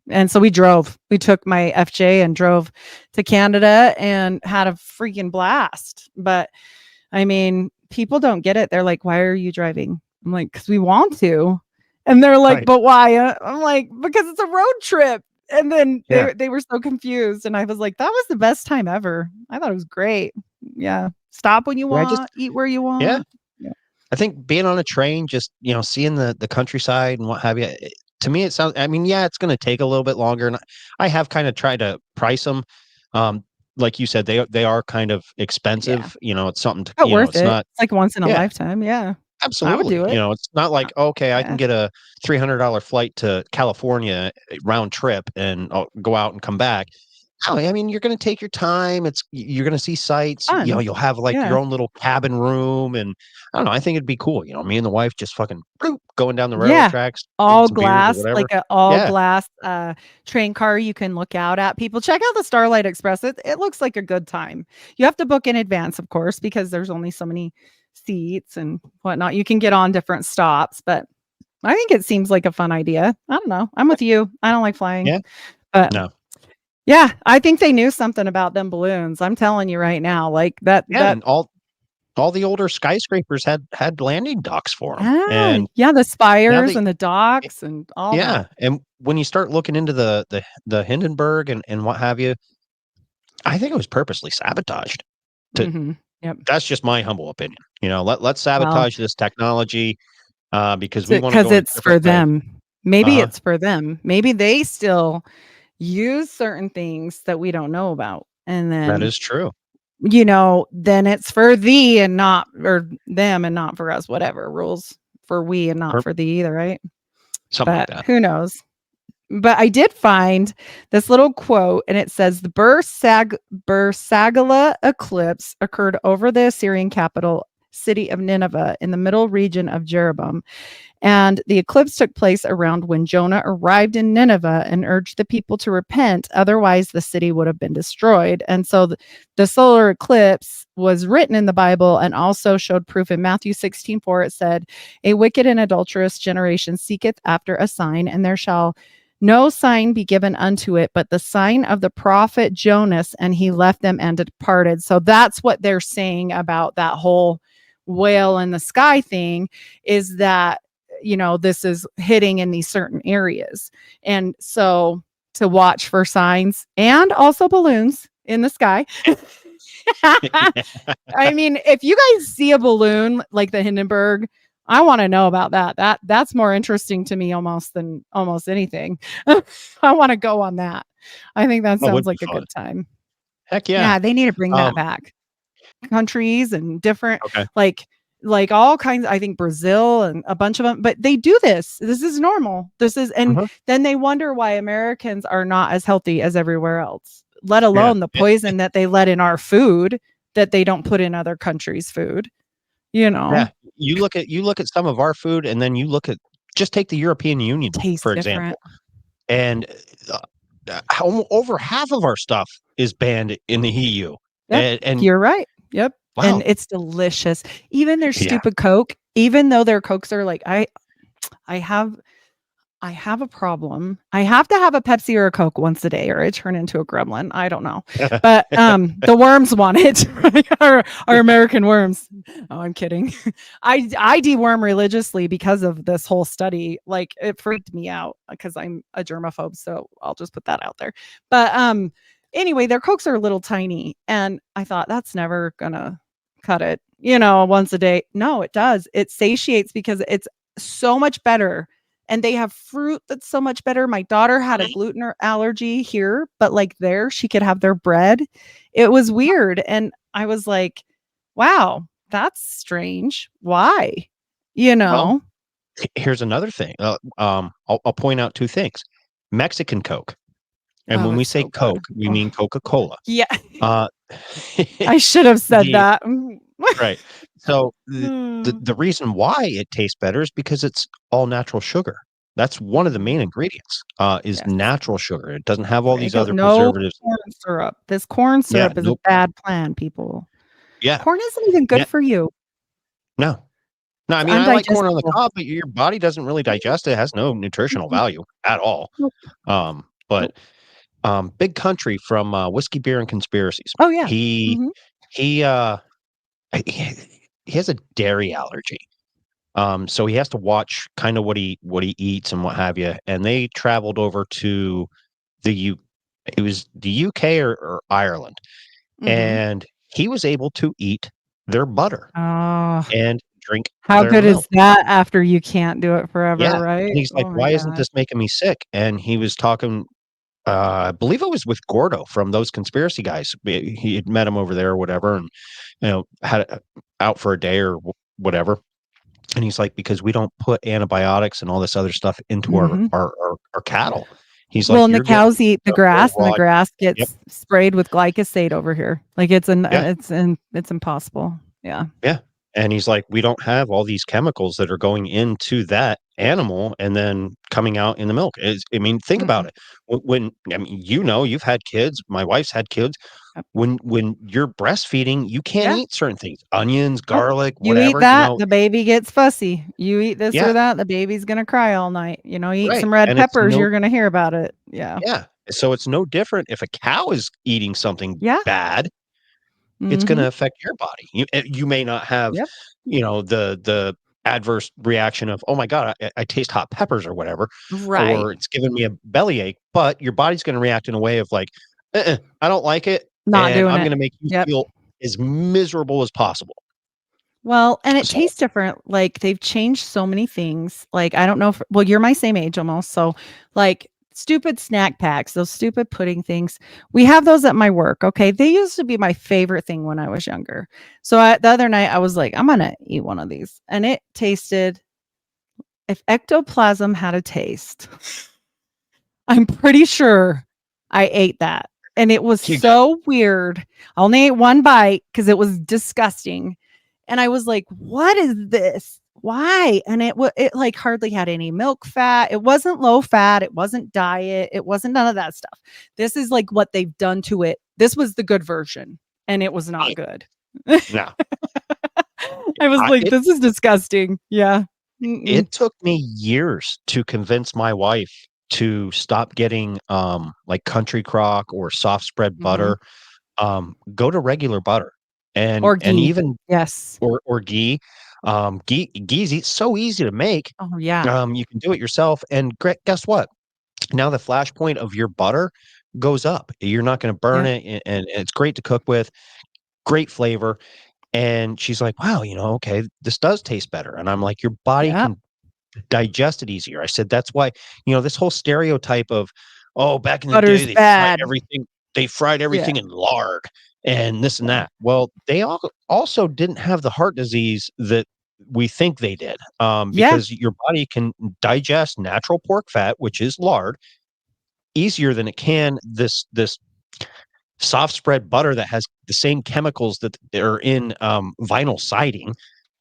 And so we took my FJ and drove to Canada and had a freaking blast. But I mean, people don't get it. They're like, why are you driving? I'm like, because we want to. And they're like, but why? I'm like, because it's a road trip. And then they were so confused. And I was like, that was the best time ever. I thought it was great. Yeah. Stop when you want, eat where you want. Yeah. I think being on a train, just, seeing the countryside and what have you, to me, it sounds, I mean, yeah, it's going to take a little bit longer. And I have kind of tried to price them. Like you said, they are kind of expensive. It's something to, worth it's not. It's like once in a lifetime. Yeah. Absolutely. I would do it. It's not like, okay, I can get a $300 flight to California round trip and I'll go out and come back. Oh, I mean, you're going to take your time. You're going to see sights. Fun. You'll have like your own little cabin room, and I don't know. I think it'd be cool. Me and the wife just fucking going down the railroad tracks, all glass, like an all glass train car you can look out at. People check out the Starlight Express. It looks like a good time. You have to book in advance, of course, because there's only so many seats and whatnot. You can get on different stops, but I think it seems like a fun idea. I don't know. I'm with you. I don't like flying. Yeah. But no. Yeah, I think they knew something about them balloons. I'm telling you right now, like that. Yeah, and all the older skyscrapers had landing docks for them. And the spires and the docks and all that. Yeah, and when you start looking into the Hindenburg and what have you, I think it was purposely sabotaged. That's just my humble opinion. Let's sabotage this technology because we want to. Because it's for them. Maybe it's for them. Maybe they still use certain things that we don't know about, and then that is true. Then it's for thee and not or them and not for us. Whatever rules for we and not for thee either, right? Something like that. Who knows? But I did find this little quote, and it says the Bersagala eclipse occurred over the Assyrian capital city of Nineveh in the middle region of Jeroboam. And the eclipse took place around when Jonah arrived in Nineveh and urged the people to repent. Otherwise, the city would have been destroyed. And so the solar eclipse was written in the Bible and also showed proof in Matthew 16:4. It said, a wicked and adulterous generation seeketh after a sign, and there shall no sign be given unto it, but the sign of the prophet Jonas, and he left them and departed. So that's what they're saying about that whole whale in the sky thing, is that this is hitting in these certain areas. And so to watch for signs and also balloons in the sky I mean, if you guys see a balloon like the Hindenburg, I want to know about that. That's more interesting to me almost than almost anything. I want to go on that. I think that sounds like a good time. Heck yeah. Yeah, they need to bring that back. Countries and different Okay. like all kinds. I think Brazil and a bunch of them, but they do this. This is normal. This is, and then they wonder why Americans are not as healthy as everywhere else, let alone the poison that they let in our food that they don't put in other countries' food. Yeah, you look at some of our food, and then you look at, just take the European Union for example, and over half of our stuff is banned in the EU. Yep, and you're right. Yep. Wow. And it's delicious. Even their stupid Coke, even though their Cokes are like, I have a problem. I have to have a Pepsi or a Coke once a day or I turn into a gremlin. I don't know. But the worms want it. our American worms. Oh, I'm kidding. I deworm religiously because of this whole study. Like, it freaked me out because I'm a germaphobe. So I'll just put that out there. But anyway, their Cokes are a little tiny. And I thought that's never gonna cut it, once a day. No, it does. It satiates because it's so much better. And they have fruit that's so much better. My daughter had a gluten allergy here, but like there, she could have their bread. It was weird. And I was like, wow, that's strange. Why? Well, here's another thing. I'll point out two things. Mexican Coke. And when we say Coke, we mean Coca-Cola. Yeah. I should have said that. Right. So the reason why it tastes better is because it's all natural sugar. That's one of the main ingredients, is natural sugar. It doesn't have all these other preservatives. Corn syrup. This corn syrup is a bad plan, people. Yeah. Corn isn't even good for you. No. No, I mean, I like corn on the cob, but your body doesn't really digest it. It has no nutritional value at all. But Big Country from Whiskey, Beer, and Conspiracies. Oh, yeah. He has a dairy allergy. So he has to watch kind of what he eats and what have you. And they traveled over to it was the UK or Ireland. And he was able to eat their butter and drink how their good milk. is that after you can't do it forever, right? And he's like, why isn't this making me sick? And he was talking, I believe it was with Gordo from those conspiracy guys. He had met him over there or whatever, and had it out for a day or whatever. And he's like, because we don't put antibiotics and all this other stuff into our cattle. He's like, and the cows eat the grass, and the grass gets sprayed with glyphosate over here. Like it's impossible. Yeah. Yeah. And he's like, we don't have all these chemicals that are going into that animal and then coming out in the milk. I mean, think about it. When you've had kids, my wife's had kids. When you're breastfeeding, you can't eat certain things, onions, garlic, whatever. You eat that, the baby gets fussy. You eat this or that, the baby's gonna cry all night. Eat some red peppers, you're gonna hear about it. Yeah. Yeah. So it's no different if a cow is eating something bad. It's going to affect your body. You may not have, the adverse reaction of, oh my God, I taste hot peppers or whatever, or it's giving me a bellyache, but your body's going to react in a way of like, I don't like it. Not doing I'm it. going to make you feel as miserable as possible. Well, and it tastes different. Like they've changed so many things. Like, I don't know you're my same age almost. So like stupid snack packs, those stupid pudding things. We have those at my work. Okay. They used to be my favorite thing when I was younger. So the other night I was like, I'm going to eat one of these. And it tasted, if ectoplasm had a taste, I'm pretty sure I ate that. And it was so weird. I only ate one bite because it was disgusting. And I was like, what is this? Why? And it like hardly had any milk fat. It wasn't low fat. It wasn't diet. It wasn't none of that stuff. This is like what they've done to it. This was the good version. And it was not good. No. I was like, this is disgusting. Yeah. It took me years to convince my wife to stop getting like country crock or soft spread butter. Go to regular butter. Or ghee. And even or ghee. Ghee so easy to make. Oh yeah. You can do it yourself. And guess what? Now the flash point of your butter goes up. You're not going to burn it, and it's great to cook with. great flavor. And she's like, wow, okay, this does taste better. And I'm like, your body Yeah. can digest it easier. I said, that's why, this whole stereotype of, oh, back in the day, Butter's bad. They fried everything in lard and this and that. Well, they also didn't have the heart disease that we think they did, because your body can digest natural pork fat, which is lard, easier than it can this soft spread butter that has the same chemicals that are in vinyl siding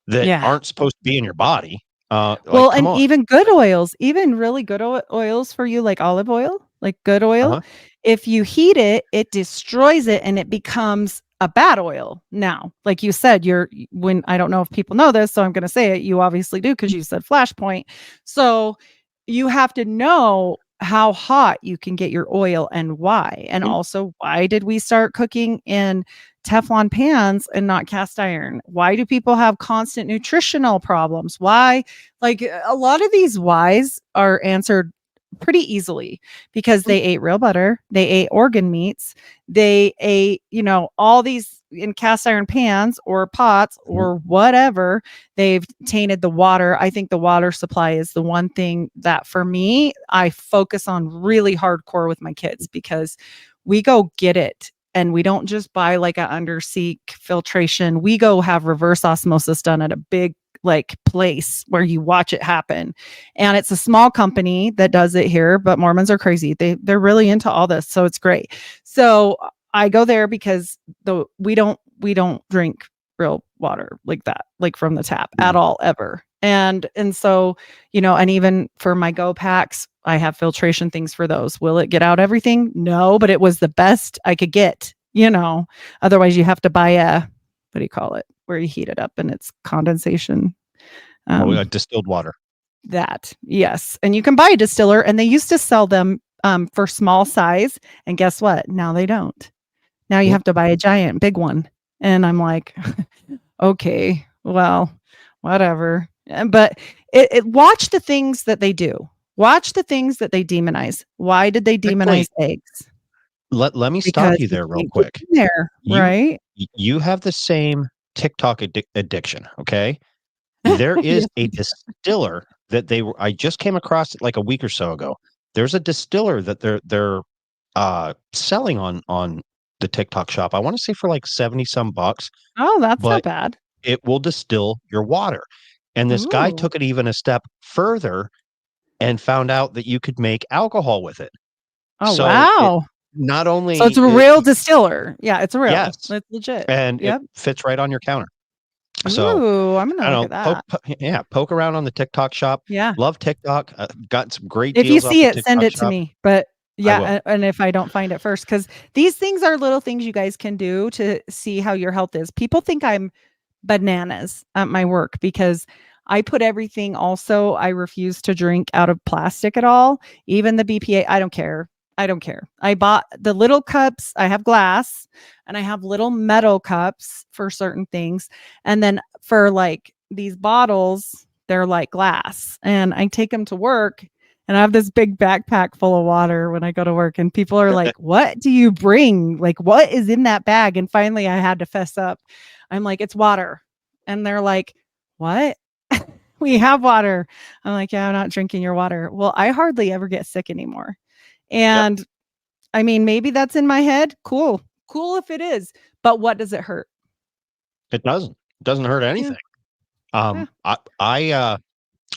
that aren't supposed to be in your body. Well, come and on. even good oils, even really good oils for you, like olive oil, like good oil, if you heat it, it destroys it and it becomes a bad oil. Now, like you said, I don't know if people know this, so I'm going to say it. You obviously do because you said flashpoint. So you have to know how hot you can get your oil and why. And also, why did we start cooking in Teflon pans and not cast iron? Why do people have constant nutritional problems? Why? Like a lot of these whys are answered pretty easily because they ate real butter, they ate organ meats, they ate, all these in cast iron pans or pots or whatever. They've tainted the water. I think the water supply is the one thing that for me, I focus on really hardcore with my kids because we go get it. And we don't just buy like an undersea filtration. We go have reverse osmosis done at a big place where you watch it happen. And it's a small company that does it here, but Mormons are crazy. They're really into all this. So it's great. So I go there because we don't drink real water like that, like from the tap at all, ever. And so, and even for my go packs, I have filtration things for those. Will it get out everything? No, but it was the best I could get, otherwise you have to buy what do you call it? Where you heat it up and it's condensation. Distilled water. That, yes. And you can buy a distiller and they used to sell them for small size. And guess what? Now they don't. Now you have to buy a giant big one. And I'm like, okay, well, whatever. But watch the things that they do. Watch the things that they demonize. Why did they demonize eggs? Let me stop you there real quick. Right? You have the same TikTok addiction, okay? There is a distiller that I just came across it like a week or so ago. There's a distiller that they're selling on the TikTok shop. I want to say for like 70 some bucks. Oh, that's not bad. It will distill your water. And this guy took it even a step further and found out that you could make alcohol with it. Oh, wow. Not only so it's a real distiller. Yeah, it's real. Yes. It's legit. And it fits right on your counter. So ooh, I'm gonna look at that. Poke around on the TikTok shop. Yeah. Love TikTok. Got some great If you deals off see the it, send TikTok it to shop. me. But yeah, and if I don't find it first, because these things are little things you guys can do to see how your health is. People think I'm bananas at my work because I put everything also. I refuse to drink out of plastic at all. Even the BPA, I don't care. I don't care. I bought the little cups. I have glass and I have little metal cups for certain things. And then for like these bottles, they're like glass. And I take them to work and I have this big backpack full of water when I go to work. And people are like, what do you bring? Like, what is in that bag? And finally I had to fess up. I'm like, it's water. And they're like, what? We have water. I'm like, yeah, I'm not drinking your water. Well, I hardly ever get sick anymore. And I mean, maybe that's in my head. Cool if it is. But what does it hurt? It doesn't. It doesn't hurt anything. Our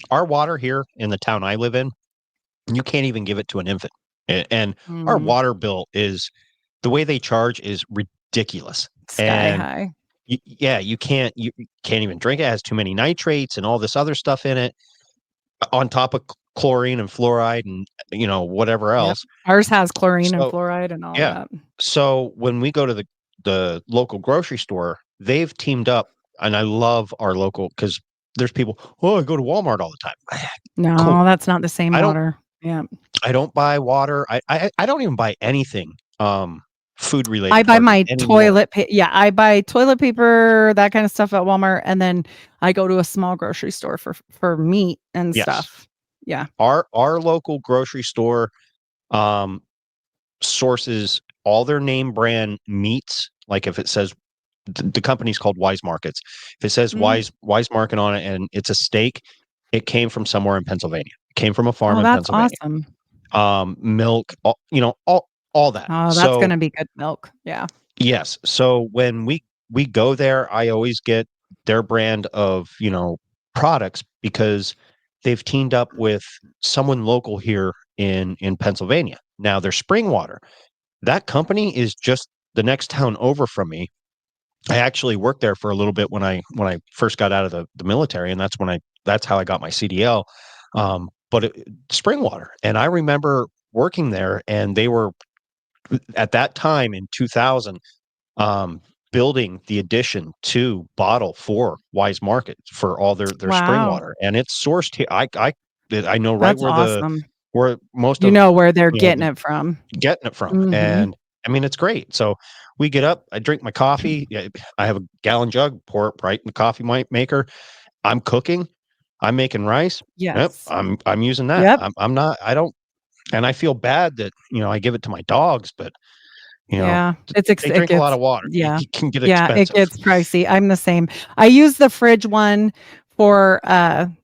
water here in the town I live in, you can't even give it to an infant. And our water bill is, the way they charge is ridiculous. Sky high. You can't even drink it. It has too many nitrates and all this other stuff in it, on top of chlorine and fluoride and whatever else. Ours has chlorine and fluoride and all that. So when we go to the local grocery store, they've teamed up, and I love our local, because there's people, I go to Walmart all the time. No, that's not the same water. I don't buy water. I don't even buy anything food related. I buy my toilet paper. Yeah, I buy toilet paper, that kind of stuff at Walmart, and then I go to a small grocery store for meat and stuff. Yeah. Our local grocery store sources all their name brand meats. Like if it says the company's called Wise Markets. If it says Wise Market on it and it's a steak, it came from somewhere in Pennsylvania. It came from a farm in that's Pennsylvania. awesome. Milk, all that. Oh, that's going to be good milk. Yeah. Yes. So when we go there, I always get their brand of, products because they've teamed up with someone local here in Pennsylvania. Now, their spring water, that company is just the next town over from me. I actually worked there for a little bit when I first got out of the military, and that's how I got my CDL. But spring water, and I remember working there, and they were at that time in 2000 building the addition to bottle for Wise Market for all their spring water, and it's sourced here. I know right That's awesome. where most of where they're getting it from. And I mean, it's great. So we get up, I drink my coffee. I have a gallon jug, pour it right in the coffee maker. I'm cooking. I'm making rice. Yes. Yep, I'm using that. Yep. I'm not. I don't. And I feel bad that I give it to my dogs, but they drink a lot of water. Yeah, it can get expensive. It gets pricey. I'm the same. I use the fridge one for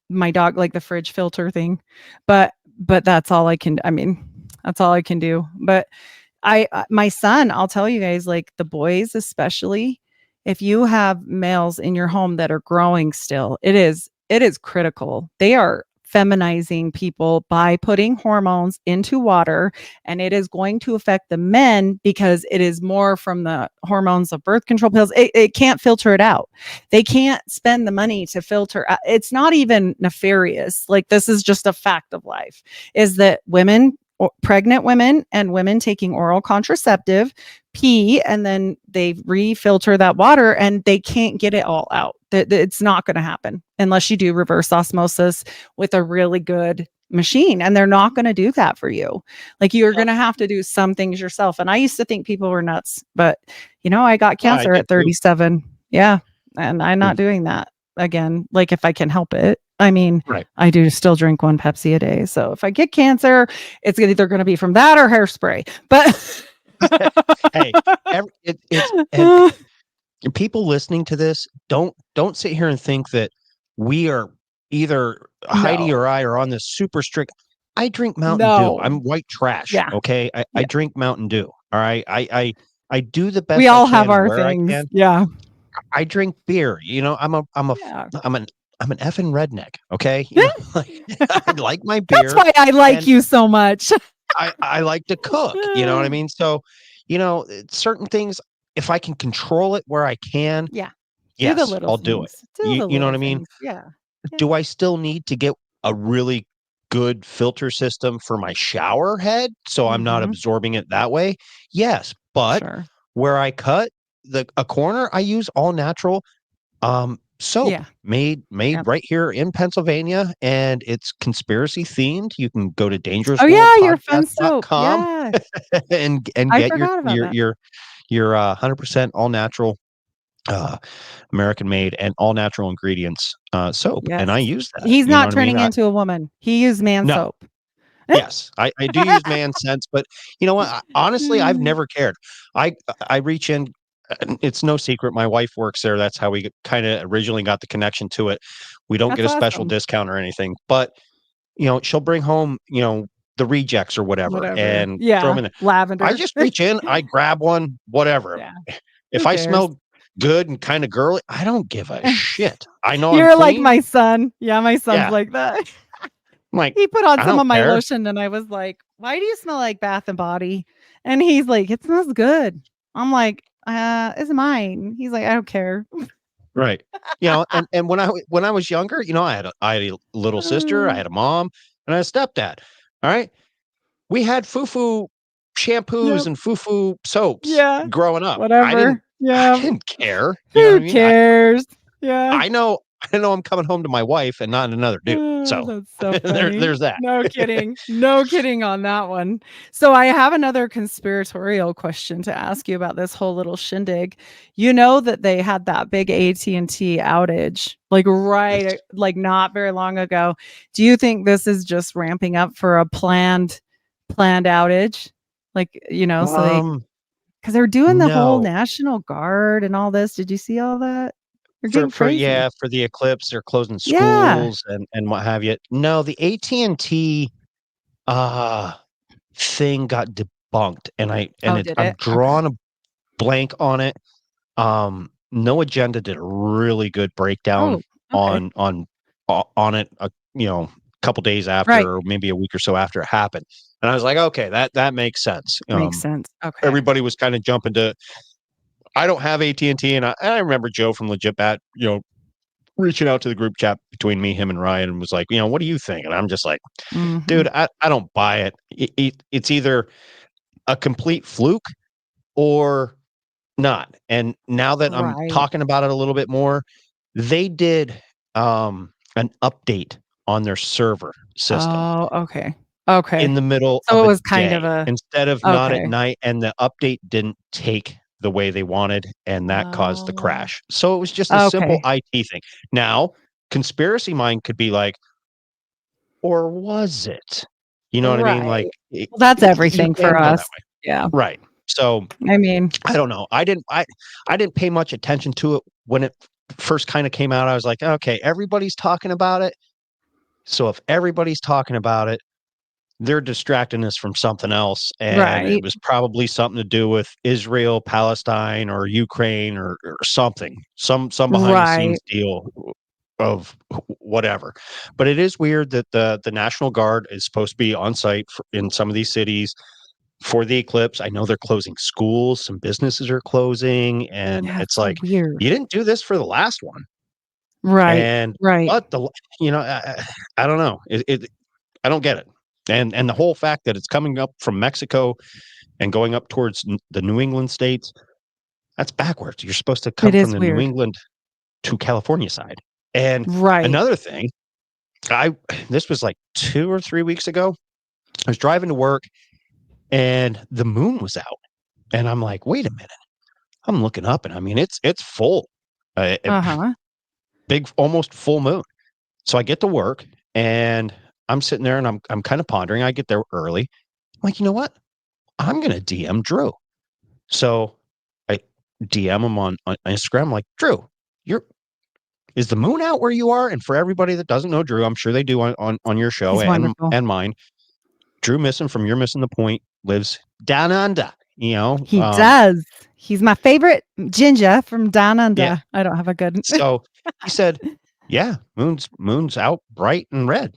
my dog, like the fridge filter thing, but that's all I can. I mean, that's all I can do. But my son, I'll tell you guys, like the boys, especially if you have males in your home that are growing still, it is critical. They are feminizing people by putting hormones into water, and it is going to affect the men because it is more from the hormones of birth control pills. It can't filter it out. They can't spend the money to filter out. It's not even nefarious. Like, this is just a fact of life, is that pregnant women and women taking oral contraceptive pee, and then they refilter that water and they can't get it all out. It's not going to happen unless you do reverse osmosis with a really good machine, and they're not going to do that for you. Like, you're going to have to do some things yourself. And I used to think people were nuts, but I got cancer at 37. Too. Yeah. And I'm not doing that again. Like, if I can help it. I mean, I do still drink 1 Pepsi a day. So if I get cancer, it's either going to be from that or hairspray. But hey, and people listening to this, don't sit here and think that we are either Heidi or I are on this super strict. I drink Mountain Dew. I'm white trash. Yeah. Okay. I drink Mountain Dew. All right. I do the best. We all have our things. Yeah. I drink beer. I'm an effing redneck. Okay. I like my beer. That's why I like you so much. I like to cook. You know what I mean? So, certain things, if I can control it where I can, yes, I'll do it. You know what I mean? Yeah. Do I still need to get a really good filter system for my shower head so I'm not absorbing it that way? Yes. But where I cut a corner, I use all natural soap made right here in Pennsylvania, and it's conspiracy themed. You can go to your fun soap. Yeah. and get your 100% all natural American made and all natural ingredients soap. Yes. And I use that. He's not turning into a woman. He used man soap. Yes, I do use man scents, but you know what? Honestly, I've never cared. I reach in. It's no secret. My wife works there. That's how we kind of originally got the connection to it. We don't get a special discount or anything, but she'll bring home, the rejects or whatever. And throw them in there. Lavender. I just reach in, I grab one, whatever. Yeah. If I smell good and kind of girly, I don't give a shit. I know you're like my son. Yeah, my son's like that. He put on some of my lotion, and I was like, "Why do you smell like Bath and Body?" And he's like, "It smells good." I'm like, "It's mine." He's like, "I don't care." Right. And when I was younger, I had a little sister, I had a mom, and I had a stepdad. All right. We had foo-foo shampoos and foo-foo soaps growing up. Whatever. I didn't care. Who cares? I know I'm coming home to my wife and not another dude. So that's so funny. There's that. No kidding. No kidding on that one. So I have another conspiratorial question to ask you about this whole little shindig. You know that they had that big AT&T outage, like not very long ago. Do you think this is just ramping up for a planned outage? because they're doing the whole No. National Guard and all this. Did you see all that? They're getting crazy. For the eclipse, they're closing Yeah. schools and what have you. No, the AT&T thing got debunked, and Did I'm it? Okay. drawing a blank on it. No Agenda did a really good breakdown Oh, okay. on it, a couple days Right. after, or maybe a week or so after it happened, and I was like, okay, that makes sense. Makes sense. Okay. Everybody was kind of jumping to. I don't have AT&T, and I remember Joe from Legit Bat, reaching out to the group chat between me, him, and Ryan, and was like, what do you think? And I'm just like, dude, I don't buy it. It's either a complete fluke or not. And now that I'm Right. talking about it a little bit more, they did an update on their server system Oh, okay. Okay. in the middle So of it a was kind day of a instead of not at okay. night, and the update didn't take the way they wanted, and that caused the Oh, crash. So it was just a simple okay. IT thing. Now, conspiracy mind could be like, or was it? You know what I mean? Like, Right. Well, that's you everything can for go us. that way. Yeah. Right. So I mean, I don't know. I didn't pay much attention to it when it first kind of came out. I was like, okay, everybody's talking about it. So if everybody's talking about it, they're distracting us from something else. And it right. was probably something to do with Israel, Palestine, or Ukraine, or something, some behind the scenes Right. deal of whatever. But it is weird that the National Guard is supposed to be on site in some of these cities for the eclipse. I know they're closing schools, some businesses are closing, and Yeah, it's it's so like, weird. you didn't do this for the last one. Right. And Right. but I don't know. I don't get it. And the whole fact that it's coming up from Mexico and going up towards the New England states, that's backwards. You're supposed to It come from is the New weird. England to California side. And Right. another thing, this was like 2 or 3 weeks ago. I was driving to work and the moon was out. And I'm like, wait a minute. I'm looking up, and I mean, it's full, Uh-huh. big, almost full moon. So I get to work, and I'm sitting there, and I'm kind of pondering. I get there early. I'm like, you know what? I'm gonna DM Drew. So I DM him on Instagram. I'm like, Drew, is the moon out where you are? And for everybody that doesn't know Drew, I'm sure they do on your show He's wonderful. and mine. Drew Missing from You're Missing the Point lives down under. He does. He's my favorite ginger from down under. Yeah. I don't have a good So he said, yeah, moon's out bright and red.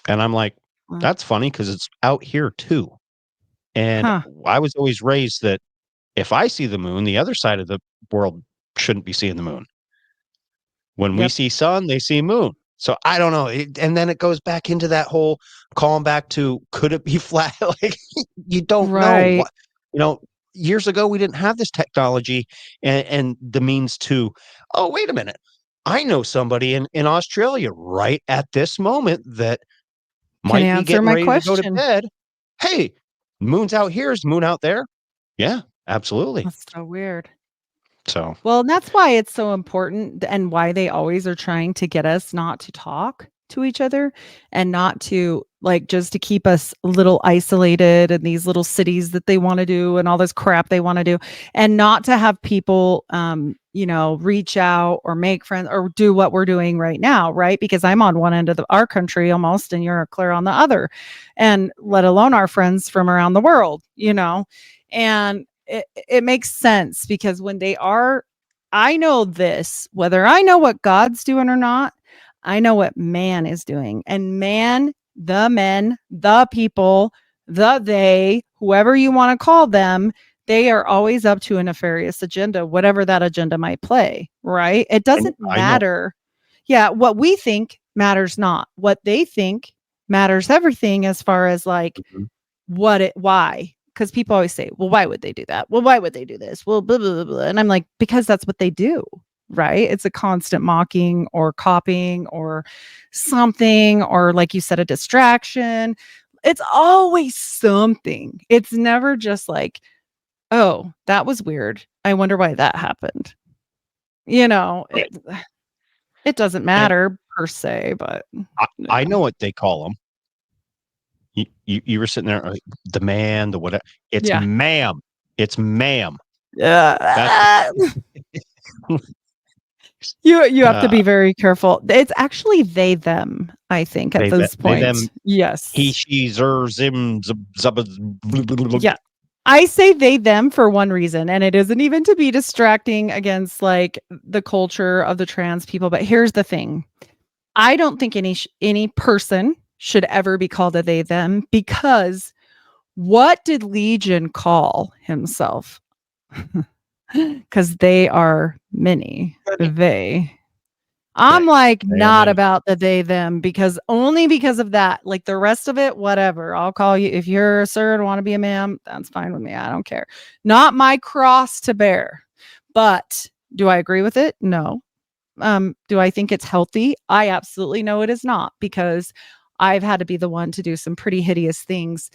And I'm like, that's funny because it's out here too. And Huh. I was always raised that if I see the moon, the other side of the world shouldn't be seeing the moon. When we see sun, they see moon. So I don't know. And then it goes back into that whole calling back to, could it be flat? Like, you don't know Right. what, years ago, we didn't have this technology and the means to, oh, wait a minute. I know somebody in Australia right at this moment that Can might be answer getting my ready to go to question. bed. Hey, moon's out here. Is the moon out there? Yeah, absolutely. That's so weird. So, Well, and that's why it's so important and why they always are trying to get us not to talk to each other and not to just to keep us a little isolated in these little cities that they want to do and all this crap they want to do, and not to have people reach out or make friends or do what we're doing right now, right? Because I'm on one end of our country almost and you're clear on the other, and let alone our friends from around the world, and it makes sense because when they are, I know this, whether I know what God's doing or not, I know what man is doing. And man, the men, the people, they, whoever you want to call them, they are always up to a nefarious agenda, whatever that agenda might play, right? It doesn't matter. Yeah, what we think matters not. What they think matters everything as far as why? Because people always say, well, why would they do that? Well, why would they do this? Well, blah, blah, blah, blah. And I'm like, because that's what they do, right? It's a constant mocking or copying or something, or like you said, a distraction. It's always something. It's never just like, oh, that was weird. I wonder why that happened. It doesn't matter per se, but I know what they call them. You were sitting there, the man, the whatever. It's ma'am. It's ma'am. Yeah. You have to be very careful. It's actually they them, I think, at this point. them, yes. he, she, zer, zim, Yeah. I say they them for one reason, and it isn't even to be distracting against like the culture of the trans people, but here's the thing. I don't think any person should ever be called a they them, because what did Legion call himself? Because they are many. They. I'm like not about the they them, because only because of that. Like the rest of it, whatever. I'll call you if you're a sir and want to be a ma'am. That's fine with me. I don't care. Not my cross to bear. But do I agree with it? No. Do I think it's healthy? I absolutely know it is not, because I've had to be the one to do some pretty hideous things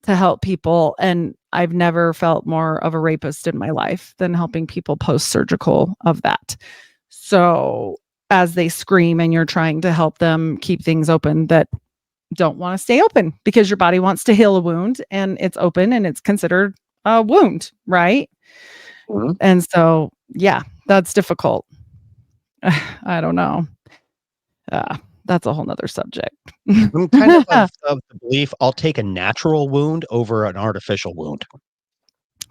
to help people, and I've never felt more of a rapist in my life than helping people post-surgical of that. So as they scream and you're trying to help them keep things open that don't want to stay open, because your body wants to heal a wound and it's open and it's considered a wound, right? Mm-hmm. And so, yeah, that's difficult. I don't know. That's a whole nother subject. I'm kind of the belief I'll take a natural wound over an artificial wound.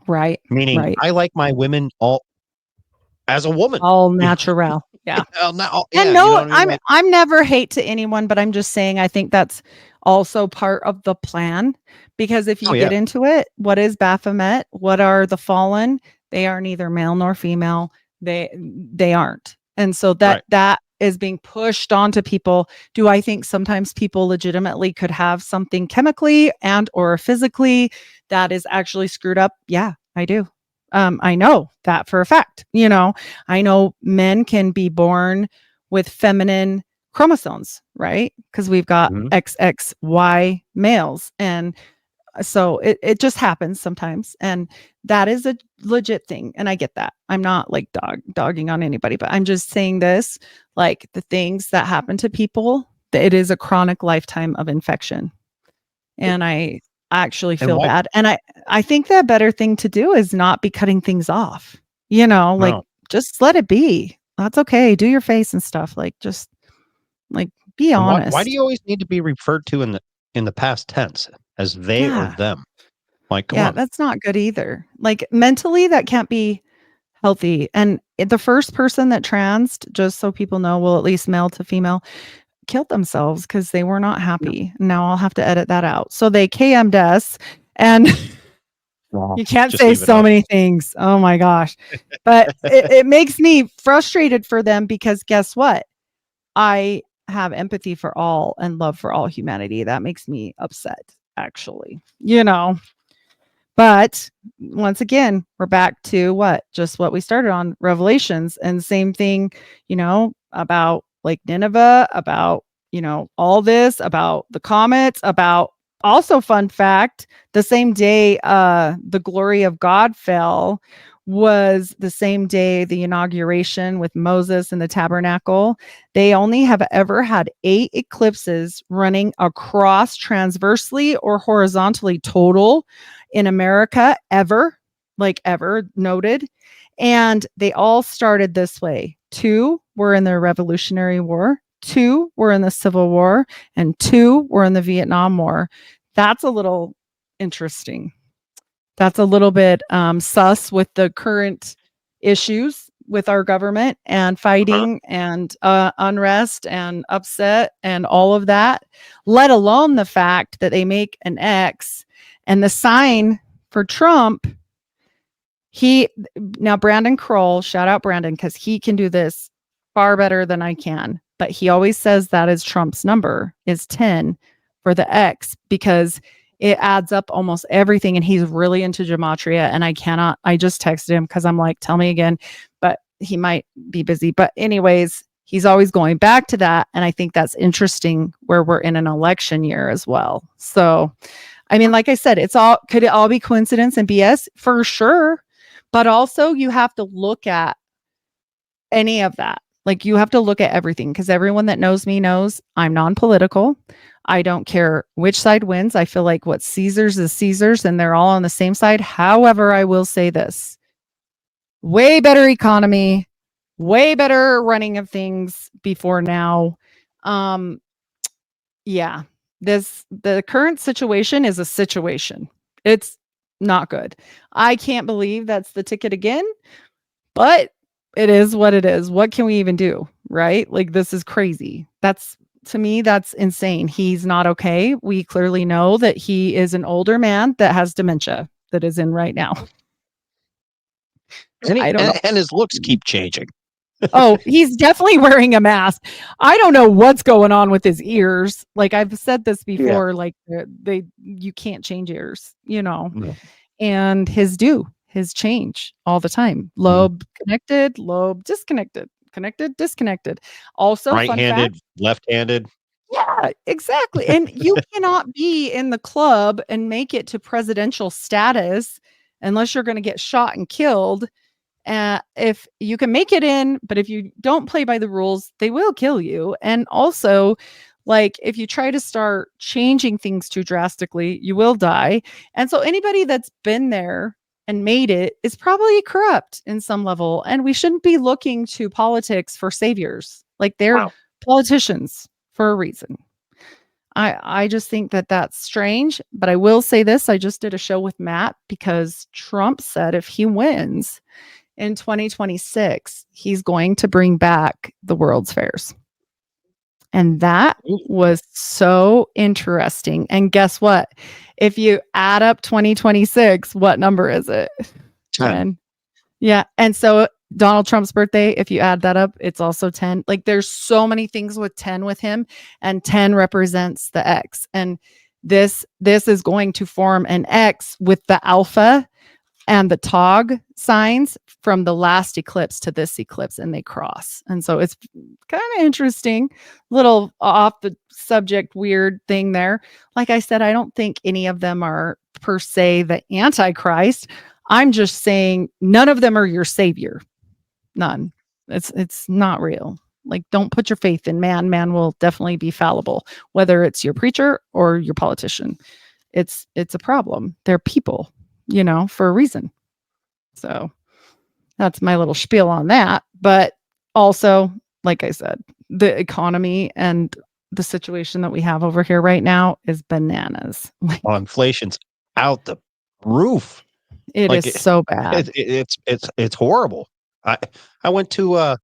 Right. Meaning right. I like my women all as a woman. All natural. Yeah. And no, you know I mean? I'm never hate to anyone, but I'm just saying I think that's also part of the plan, because if you get into it, what is Baphomet? What are the fallen? They are neither male nor female. They aren't. And so that is being pushed onto people. Do I think sometimes people legitimately could have something chemically and or physically that is actually screwed up? Yeah, I do. I know that for a fact. I know men can be born with feminine chromosomes, right? Because we've got XXY males. And so it just happens sometimes. And that is a legit thing. And I get that. I'm not like dogging on anybody, but I'm just saying this, like the things that happen to people, that it is a chronic lifetime of infection. And I actually feel bad. And I think the better thing to do is not be cutting things off, just let it be. That's okay. Do your face and stuff. Like, just like, be honest. Why do you always need to be referred to in the past tense as they or them? Like, come on. That's not good either. Like mentally, that can't be healthy. And the first person that transed, just so people know, well, at least male to female, killed themselves because they were not happy. Now I'll have to edit that out. So they KM'd us, and you can't say so many things. Oh my gosh. But it makes me frustrated for them, because guess what? I have empathy for all and love for all humanity. That makes me upset, actually, But once again, we're back to what we started on, Revelations, and same thing, about like Nineveh, about, all this, about the comets, about also, fun fact, the same day the glory of God fell was the same day the inauguration with Moses and the tabernacle. They only have ever had 8 eclipses running across transversely or horizontally total in America ever noted. And they all started this way. 2 were in the Revolutionary War, 2 were in the Civil War, and 2 were in the Vietnam War. That's a little interesting. That's a little bit sus with the current issues with our government and fighting and unrest and upset and all of that, let alone the fact that they make an X and the sign for Trump. Now Brandon Kroll, shout out Brandon, because he can do this far better than I can. But he always says that is Trump's number is 10 for the X, because it adds up almost everything. And he's really into gematria. And I just texted him because I'm like, tell me again, but he might be busy. But anyways, he's always going back to that. And I think that's interesting where we're in an election year as well. So, I mean, like I said, could it all be coincidence and BS? For sure. But also you have to look at any of that. Like, you have to look at everything, because everyone that knows me knows I'm non-political. I don't care which side wins. I feel like what Caesar's is Caesar's, and they're all on the same side. However, I will say this. way better economy, way better running of things before now. Yeah, the current situation is a situation. It's not good. I can't believe that's the ticket again, but it is what it is. What can we even do? Right? Like, this is crazy. To me, that's insane. He's not okay. We clearly know that he is an older man that has dementia that is in right now. I don't know. And his looks keep changing. Oh, he's definitely wearing a mask. I don't know what's going on with his ears. Like, I've said this before, like you can't change ears, No. and his change all the time. Lobe connected, lobe disconnected, connected, disconnected. Also, Right-handed, left-handed. Yeah, exactly. And you cannot be in the club and make it to presidential status unless you're going to get shot and killed. If you can make it in, but if you don't play by the rules, they will kill you. And also, like, if you try to start changing things too drastically, you will die. And so anybody that's been there and made it is probably corrupt in some level. And we shouldn't be looking to politics for saviors. Like, they're politicians for a reason. I just think that that's strange. But I will say this. I just did a show with Matt because Trump said if he wins in 2026, he's going to bring back the World's Fairs. And that was so interesting. And guess what? If you add up 2026, what number is it? 10. Yeah. And so Donald Trump's birthday, if you add that up, it's also 10. Like, there's so many things with 10 with him, and 10 represents the X. And this is going to form an X with the alpha and the Tog signs from the last eclipse to this eclipse, and they cross. And so it's kind of interesting, little off the subject, weird thing there. Like I said, I don't think any of them are per se the Antichrist. I'm just saying none of them are your savior. None. It's not real. Like, don't put your faith in man. Man will definitely be fallible, whether it's your preacher or your politician. It's a problem. They're people, for a reason. So that's my little spiel on that. But also, like I said, the economy and the situation that we have over here right now is bananas. Inflation's out the roof. It is so bad. It's horrible. I went to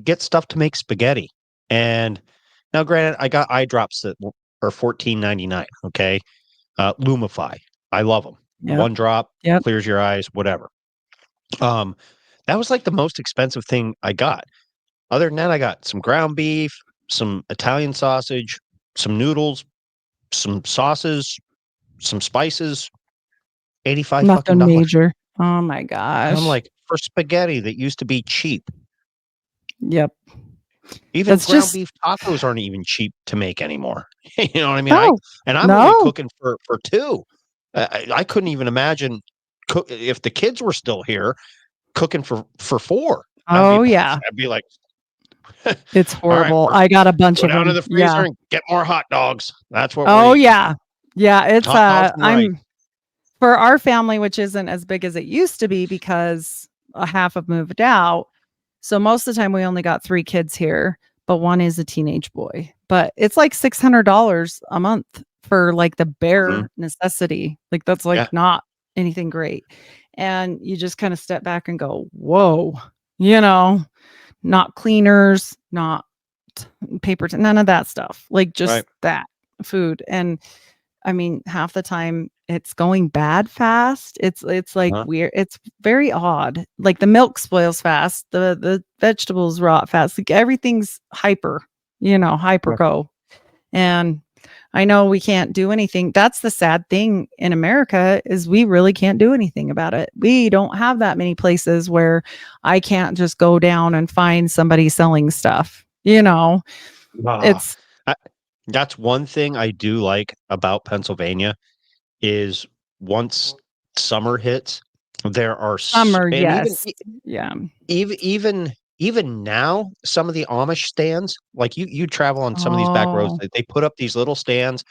get stuff to make spaghetti, and now, granted, I got eye drops that are $14.99. Okay, Lumify. I love them. Yep. One drop, clears your eyes, whatever. That was like the most expensive thing I got. Other than that, I got some ground beef, some Italian sausage, some noodles, some sauces, some spices. $85 Nothing major. Oh my gosh. And I'm like, for spaghetti that used to be cheap. Yep. Even ground beef tacos aren't even cheap to make anymore. You know what I mean? I'm only cooking for two. I couldn't even imagine if the kids were still here cooking for four. I'd be like, it's horrible. Right, I got a bunch of them. Go down to the freezer and get more hot dogs. That's what. Yeah. It's for our family, which isn't as big as it used to be because a half have moved out. So most of the time we only got 3 kids here, but one is a teenage boy. But it's like $600 a month for like the bare necessity. Like, that's like not anything great. And you just kind of step back and go, whoa, not cleaners, not paper, none of that stuff. Like, just that food. And I mean, half the time it's going bad fast. It's like weird. It's very odd. Like, the milk spoils fast. The vegetables rot fast. Like, everything's hyper go. And I know we can't do anything. That's the sad thing in America, is we really can't do anything about it. We don't have that many places where I can't just go down and find somebody selling stuff. That's one thing I do like about Pennsylvania is once summer hits, there are summer. Yes. Even now, some of the Amish stands, like you travel on some of these back roads, they put up these little stands.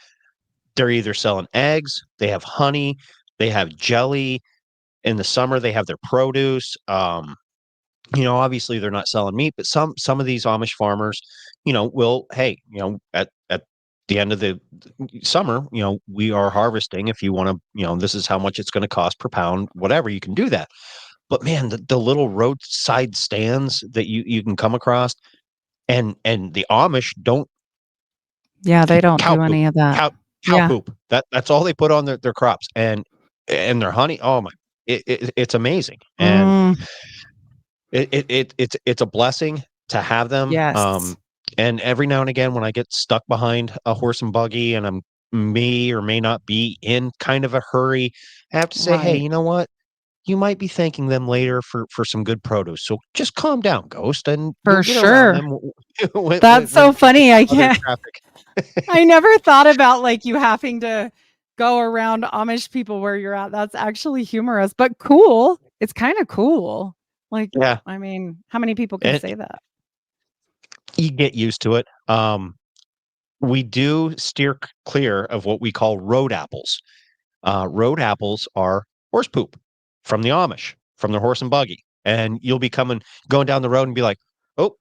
They're either selling eggs, they have honey, they have jelly, in the summer they have their produce. Obviously they're not selling meat, but some of these Amish farmers, will, hey, at the end of the summer, we are harvesting. If you want to, this is how much it's going to cost per pound, whatever, you can do that. But man, the little roadside stands that you can come across, and the Amish don't. Yeah, they don't Cow do poop, any of that. cow poop. That's all they put on their crops and their honey. Oh my, it's amazing. And it's a blessing to have them. Yes. And every now and again, when I get stuck behind a horse and buggy and I'm may or may not be in kind of a hurry, I have to say, hey, Right. you know what? You might be thanking them later for some good produce. So just calm down, Ghost, and For you'll get around sure. them when That's so funny. I other can't. traffic. I never thought about like you having to go around Amish people where you're at. That's actually humorous, but cool. It's kind of cool. Like, Yeah, I mean, how many people can and say that? you get used to it. We do steer clear of what we call road apples. Road apples are horse poop from the Amish, from their horse and buggy. And you'll be going down the road and be like, oh,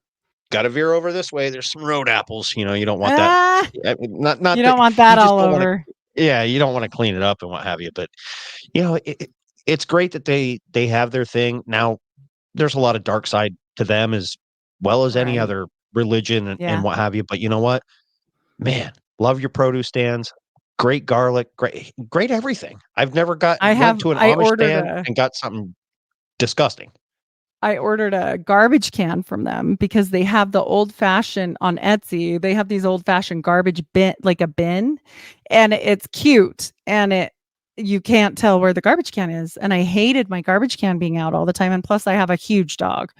got to veer over this way. There's some road apples. You don't want that. Ah, Not you that don't want you that just all don't want to. over. Yeah, you don't want to clean it up and what have you. But it's great that they have their thing. Now, there's a lot of dark side to them as well as any Right. other religion and Yeah. what have you. But you know what? Man, love your produce stands. Great garlic, great everything. I've never went to an I Amish ordered stand and got something disgusting. a garbage can from them because they have the old fashioned on Etsy. They have these old fashioned garbage bin, like a bin, and it's cute. And you can't tell where the garbage can is. And I hated my garbage can being out all the time. And plus I have a huge dog.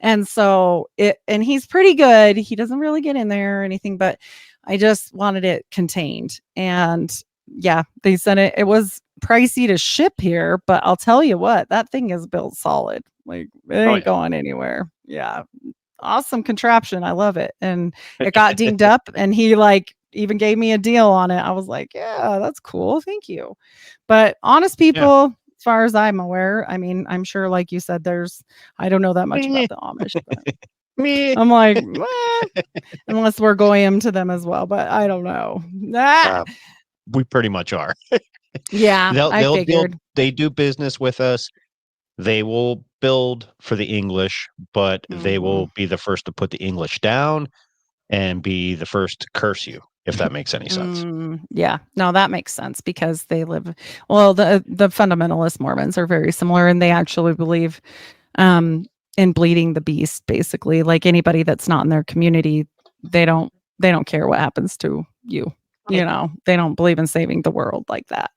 And so and he's pretty good. He doesn't really get in there or anything, but I just wanted it contained. And yeah, they sent it. It was pricey to ship here, but I'll tell you what, that thing is built solid. Like it ain't going anywhere. Yeah. Awesome contraption. I love it. And it got dinged up and he like even gave me a deal on it. I was like, yeah, that's cool. Thank you. But honest people, as far as I'm aware, I mean, I'm sure, like you said, I don't know that much about the Amish, but I'm like, unless we're goyim to them as well, but I don't know. We pretty much are. Yeah, I figured. They do business with us. They will build for the English, but they will be the first to put the English down and be the first to curse you, if that makes any sense. Yeah, no, that makes sense because they live. Well, the fundamentalist Mormons are very similar, and they actually believe in bleeding the beast. Basically, like anybody that's not in their community, they don't care what happens to you. They don't believe in saving the world like that.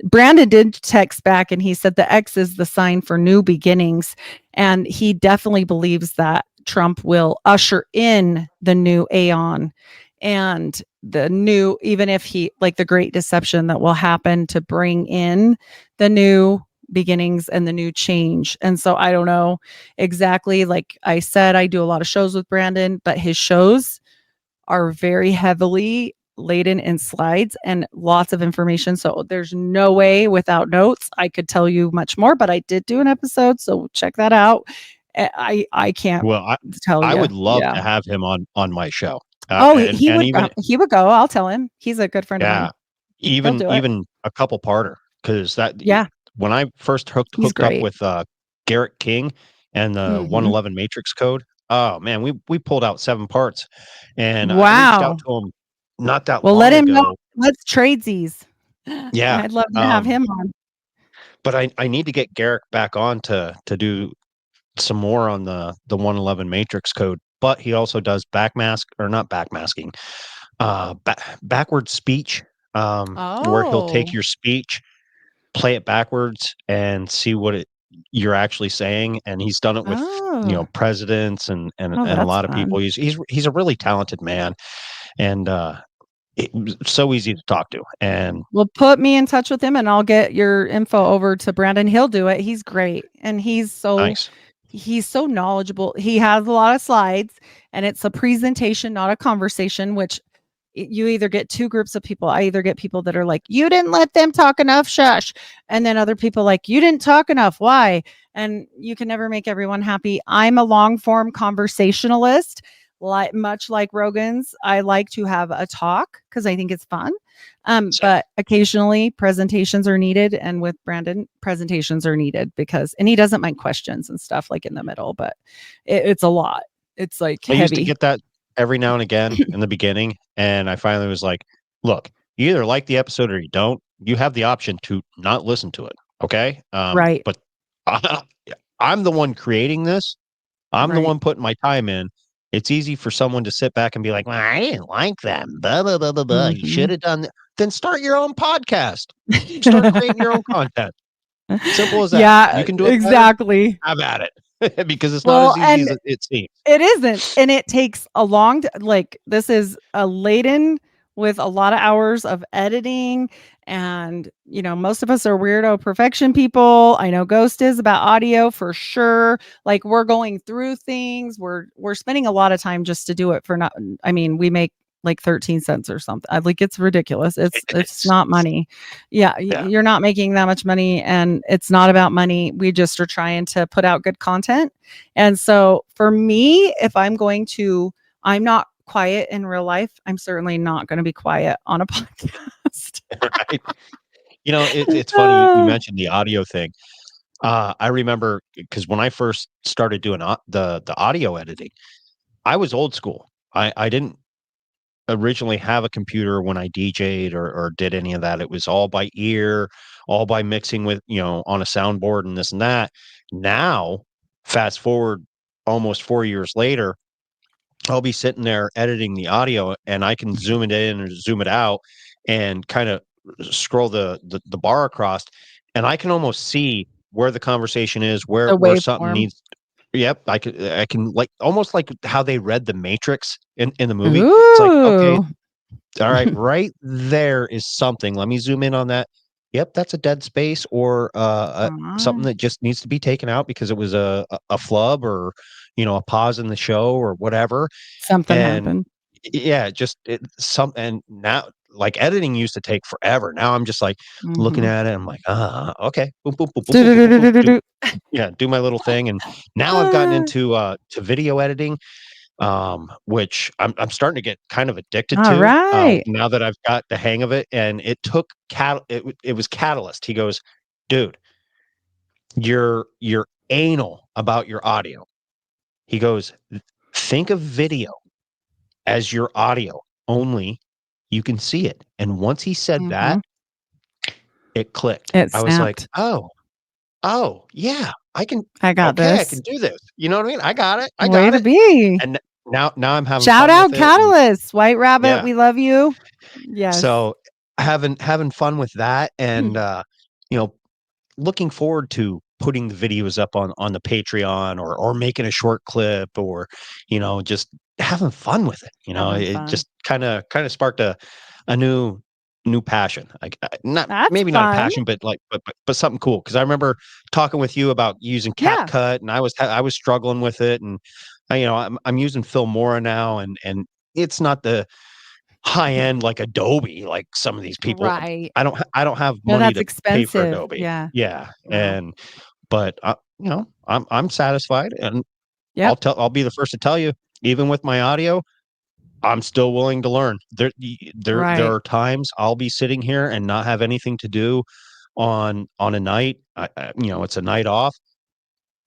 Brandon did text back and he said the X is the sign for new beginnings. And he definitely believes that Trump will usher in the new aeon and the new, even if like the great deception that will happen to bring in the new beginnings and the new change. And so I don't know exactly, like I said, I do a lot of shows with Brandon, but his shows are very heavily laden in slides and lots of information. So there's no way without notes I could tell you much more, but I did do an episode. So check that out. I can't tell you. I would love to have him on my show. He would go. I'll tell him. He's a good friend of mine. Even a couple parter because when I first hooked up with Garrett King and the 111 matrix code, oh man, we pulled out 7 parts, and I reached out to him not that long ago. Well, let him know. Let's trade these. Yeah, I'd love to have him on. But I need to get Garrett back on to do some more on the 111 matrix code. But he also does backmasking, backward speech, where he'll take your speech, play it backwards, and see what you're actually saying. And he's done it with presidents and a lot of people. He's a really talented man, and so easy to talk to. And well, put me in touch with him, and I'll get your info over to Brandon. He'll do it. He's great, and he's so nice. He's so knowledgeable. He has a lot of slides, and it's a presentation, not a conversation, which you either get two groups of people. I either get people that are like, you didn't let them talk enough, shush. And then other people like, you didn't talk enough. Why? And you can never make everyone happy. I'm a long form conversationalist, much like Rogan's. I like to have a talk because I think it's fun. But occasionally presentations are needed. And with Brandon, presentations are needed and he doesn't mind questions and stuff like in the middle, but it's a lot. It's like I heavy. used to get that every now and again in the beginning. And I finally was like, look, you either like the episode or you don't. You have the option to not listen to it. Okay. Right. But I'm the one creating this. I'm the one putting my time in. It's easy for someone to sit back and be like, well, I didn't like them. Blah, blah, blah, blah, blah. You should have done that. Then start your own podcast. Start creating your own content. Simple as that. Yeah, You can do it exactly. Have at it. Because it's not as easy as it seems. It isn't. And it takes a long this is a laden with a lot of hours of editing. And, most of us are weirdo perfection people. I know Ghost is about audio for sure. Like we're going through things. We're spending a lot of time just to do it we make like 13 cents or something. Like it's ridiculous. It's not money. Yeah. You're not making that much money and it's not about money. We just are trying to put out good content. And so for me, if I'm not quiet in real life, I'm certainly not going to be quiet on a podcast. Right. It's funny you mentioned the audio thing. I remember because when I first started doing the audio editing, I was old school. I didn't originally have a computer when I DJ'd or did any of that. It was all by ear, all by mixing with, on a soundboard and this and that. Now, fast forward almost 4 years later, I'll be sitting there editing the audio and I can zoom it in or zoom it out and kind of scroll the bar across and I can almost see where the conversation is, where something needs. Yep, I can like almost like how they read the Matrix in the movie. Ooh. It's like, okay, all right, right there is something. Let me zoom in on that. Yep, that's a dead space or something that just needs to be taken out because it was a flub or a pause in the show or whatever. Something happened. Yeah, and now like editing used to take forever. Now I'm just like looking at it. I'm like, okay, boom, boom, boom, boom, boom, boom, boom. Yeah, do my little thing. And now I've gotten into to video editing, which I'm starting to get kind of addicted to. Right. Now that I've got the hang of it, and it took it was Catalyst. He goes, dude, you're anal about your audio. He goes, think of video as your audio only. You can see it. And once he said that, it clicked. I was like, oh yeah, I got this. I can do this. You know what I mean? I got it. I got Way to be. And now I'm having shout fun out with Catalyst, White Rabbit. We love you. Yes. So having fun with that and looking forward to putting the videos up on the Patreon or making a short clip or just having fun with it. It just kind of sparked a new passion. Not a passion, but but something cool. Because I remember talking with you about using CapCut, and I was struggling with it, and I'm using Filmora now, and it's not the high end like Adobe, like some of these people. Right. I don't have money to pay for Adobe. Yeah. But I'm satisfied, and I'll be the first to tell you, even with my audio, I'm still willing to learn. There are times I'll be sitting here and not have anything to do on a night. It's a night off.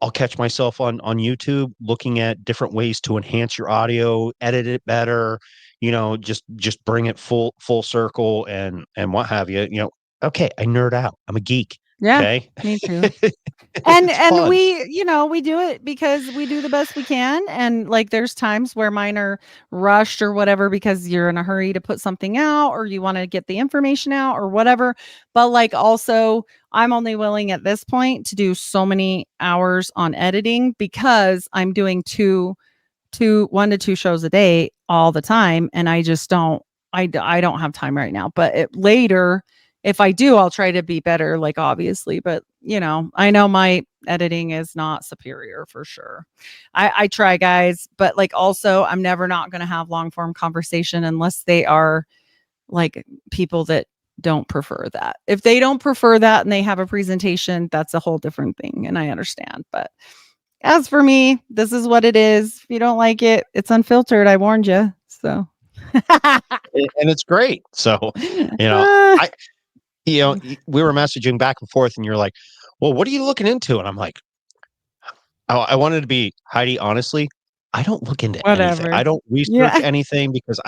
I'll catch myself on YouTube looking at different ways to enhance your audio, edit it better, just bring it full circle and what have you. Okay, I nerd out. I'm a geek. Yeah, okay? Me too. and we do it because we do the best we can. And like, there's times where mine are rushed or whatever, because you're in a hurry to put something out or you want to get the information out or whatever. But like, also I'm only willing at this point to do so many hours on editing because I'm doing 1 to 2 shows a day all the time. And I just don't have time right now, but later, if I do, I'll try to be better, like obviously, but I know my editing is not superior for sure. I try, guys, but like also I'm never not going to have long form conversation unless they are like people that don't prefer that. If they don't prefer that and they have a presentation, that's a whole different thing. And I understand. But as for me, this is what it is. If you don't like it, it's unfiltered. I warned you. So and it's great. So, we were messaging back and forth and you're like, well, what are you looking into? And I'm like, I wanted to be Heidi. Honestly, I don't look into anything. I don't research anything because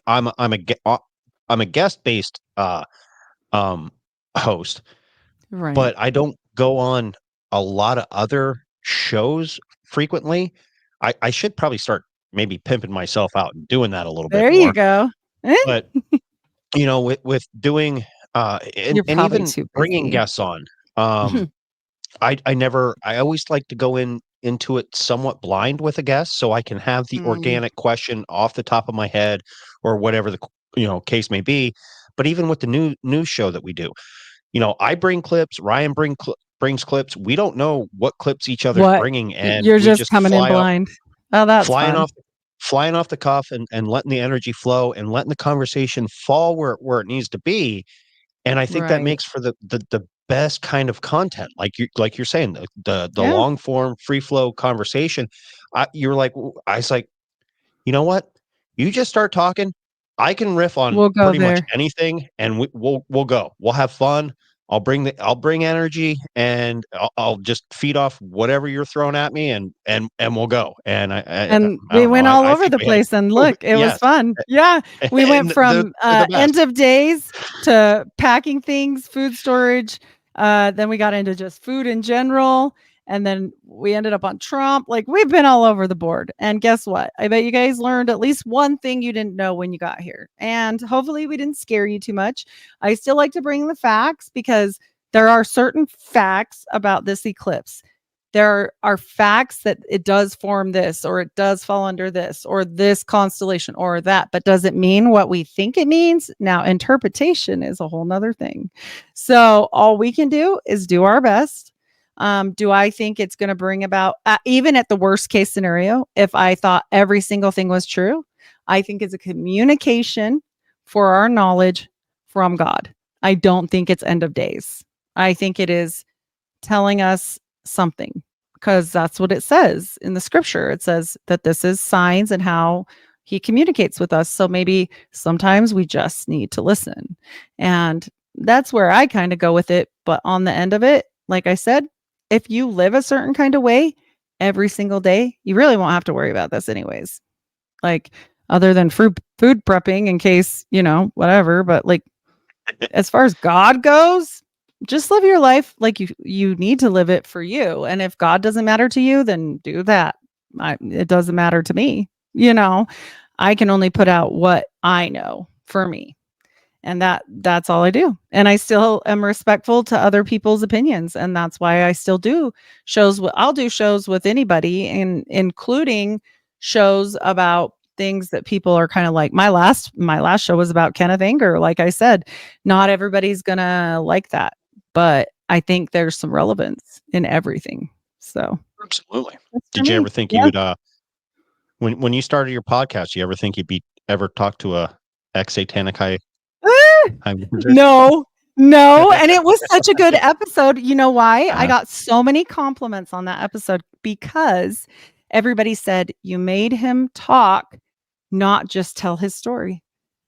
I'm a guest based host, right. but I don't go on a lot of other shows frequently. I should probably start maybe pimping myself out and doing that a little bit more. There you go. But with doing and even bringing guests on, I always like to go into it somewhat blind with a guest so I can have the organic question off the top of my head or whatever the case may be. But even with the news show that we do, I bring clips, Ryan brings clips. We don't know what clips each other's bringing, and you're just coming in blind. Oh, that's flying off the cuff and letting the energy flow and letting the conversation fall where it needs to be. And I think that makes for the best kind of content, like you're saying, the long form, free flow conversation. I was like, you know what? You just start talking. I can riff on pretty much anything, and we'll go. We'll have fun. I'll bring energy, and I'll just feed off whatever you're throwing at me, and we'll go. And we went all over the place, and look, it was fun. Yeah, we went from end of days to packing things, food storage. Then we got into just food in general. And then we ended up on Trump. Like, we've been all over the board. And guess what? I bet you guys learned at least one thing you didn't know when you got here. And hopefully we didn't scare you too much. I still like to bring the facts because there are certain facts about this eclipse. There are facts that it does form this, or it does fall under this, or this constellation, or that, but does it mean what we think it means? Now, interpretation is a whole nother thing. So all we can do is do our best. Do I think it's going to bring about, even at the worst case scenario, if I thought every single thing was true, I think it's a communication for our knowledge from God. I don't think it's end of days. I think it is telling us something, because that's what it says in the scripture. It says that this is signs and how he communicates with us. So maybe sometimes we just need to listen. And that's where I kind of go with it. But on the end of it, like I said, if you live a certain kind of way every single day, you really won't have to worry about this anyways. Like, other than food prepping in case, whatever. But like, as far as God goes, just live your life like you need to live it for you. And if God doesn't matter to you, then do that. It doesn't matter to me. I can only put out what I know for me. And that's all I do. And I still am respectful to other people's opinions. And that's why I still do shows. I'll do shows with anybody, and including shows about things that people are kind of like. My last show was about Kenneth Anger. Like I said, not everybody's going to like that, but I think there's some relevance in everything. So absolutely. Did you ever think you would, when you started your podcast, you ever think you'd ever talk to a ex-satanic high? No. And it was such a good episode. You know why? I got so many compliments on that episode because everybody said you made him talk, not just tell his story.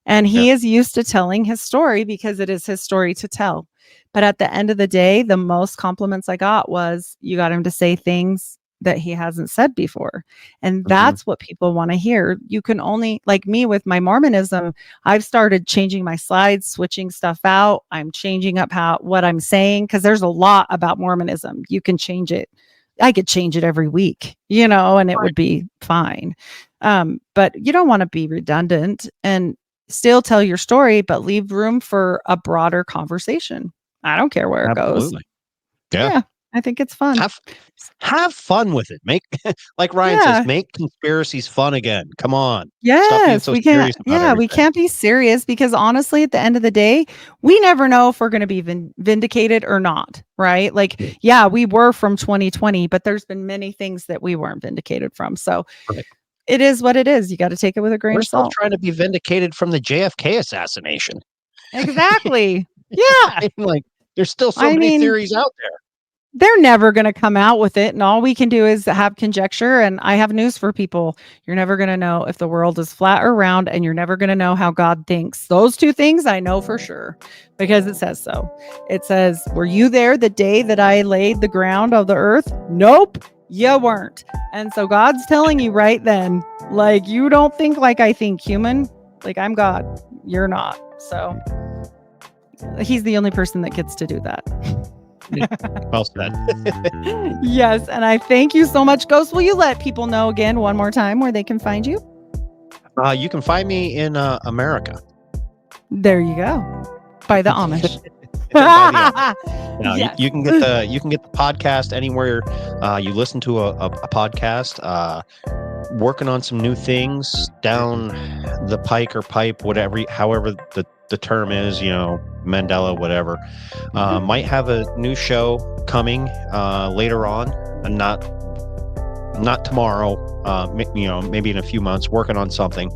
And he is used to telling his story because it is his story to tell. But at the end of the day, the most compliments I got was you got him to say things that he hasn't said before. And that's what people want to hear. You can only, like me with my Mormonism, I've started changing my slides, switching stuff out. I'm changing up what I'm saying, because there's a lot about Mormonism. You can change it. I could change it every week, and it would be fine. But you don't want to be redundant, and still tell your story, but leave room for a broader conversation. I don't care where it goes. Yeah. I think it's fun. Have fun with it. Make like Ryan says, make conspiracies fun again. Come on. Stop being Yes, so we serious can't. about Yeah, we everything. can't be serious because honestly, at the end of the day, we never know if we're going to be vindicated or not, right? Like, yeah, we were from 2020, but there's been many things that we weren't vindicated from. So it is what it is. You got to take it with a grain We're of still salt. trying to be vindicated from the JFK assassination. Exactly. Yeah. I mean, like, there's still so many theories out there. They're never going to come out with it. And all we can do is have conjecture. And I have news for people. You're never going to know if the world is flat or round, and you're never going to know how God thinks. Those two things I know for sure because it says so. It says, were you there the day that I laid the ground of the earth? Nope, you weren't. And so God's telling you right then, like, you don't think like I think, human. Like, I'm God. You're not. So he's the only person that gets to do that. Well said. Yes, and I thank you so much, Ghost. Will you let people know again one more time where they can find you? You can find me in America. There you go. By the Amish. No, yes. you can get the podcast anywhere you listen to a podcast. Working on some new things down the pike or pipe, however the term is, Mandela, whatever. Might have a new show coming later on, and not tomorrow. Maybe in a few months. Working on something.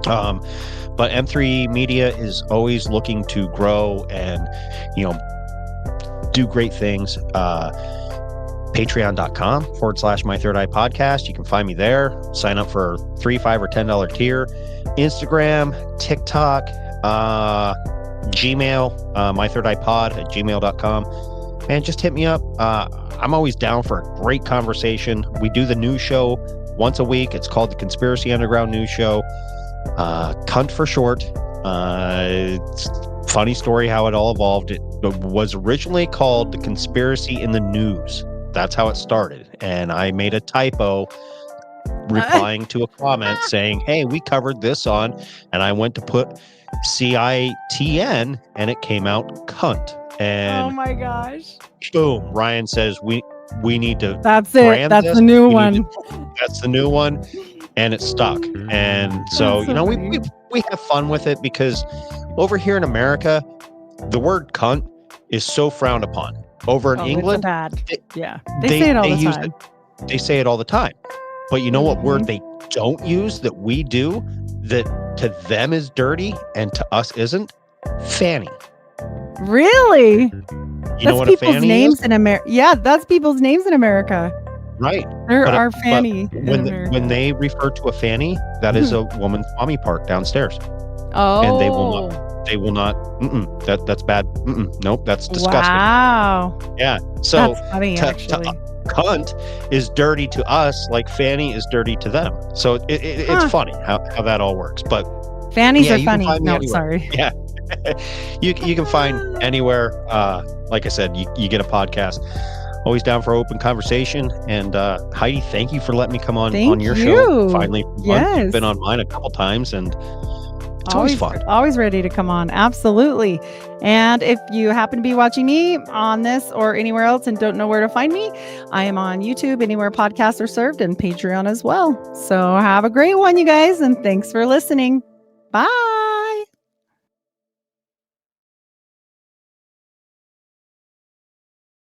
But M3E Media is always looking to grow and do great things. Patreon.com/My Third Eye Podcast. You can find me there. Sign up for $3, $5, or $10 tier. Instagram, TikTok, Gmail, mythirdeyepod@gmail.com. And just hit me up. I'm always down for a great conversation. We do the news show once a week. It's called the Conspiracy Underground News Show. Cunt for short. It's funny story how it all evolved. It was originally called the Conspiracy in the News. That's how it started. And I made a typo replying to a comment saying, hey, we covered this on, and I went to put CITN and it came out cunt. And oh my gosh. Boom. Ryan says we need to That's it. That's the new one. That's the new one. And it stuck. And so, we have fun with it because over here in America, the word cunt is so frowned upon. Over in England, they say it all the time. They say it all the time. But you know what word they don't use that we do that to them is dirty and to us isn't? Fanny. Really? You know what a fanny names is? in America. Yeah, that's people's names in America. Right. There are fanny. When they refer to a fanny, that is a woman's mommy part downstairs. Oh. And they will not. That's bad. Nope. That's disgusting. Wow. Yeah. So that's funny, actually. Cunt is dirty to us like fanny is dirty to them. So it's funny how that all works. But fannies are funny. No, sorry. Yeah. you can find anywhere. Like I said, you get a podcast. Always down for open conversation. And Heidi, thank you for letting me come on your show. Finally, you've been on mine a couple times, and it's always fun. Always ready to come on. Absolutely. And if you happen to be watching me on this or anywhere else and don't know where to find me, I am on YouTube, anywhere podcasts are served, and Patreon as well. So have a great one, you guys, and thanks for listening. Bye.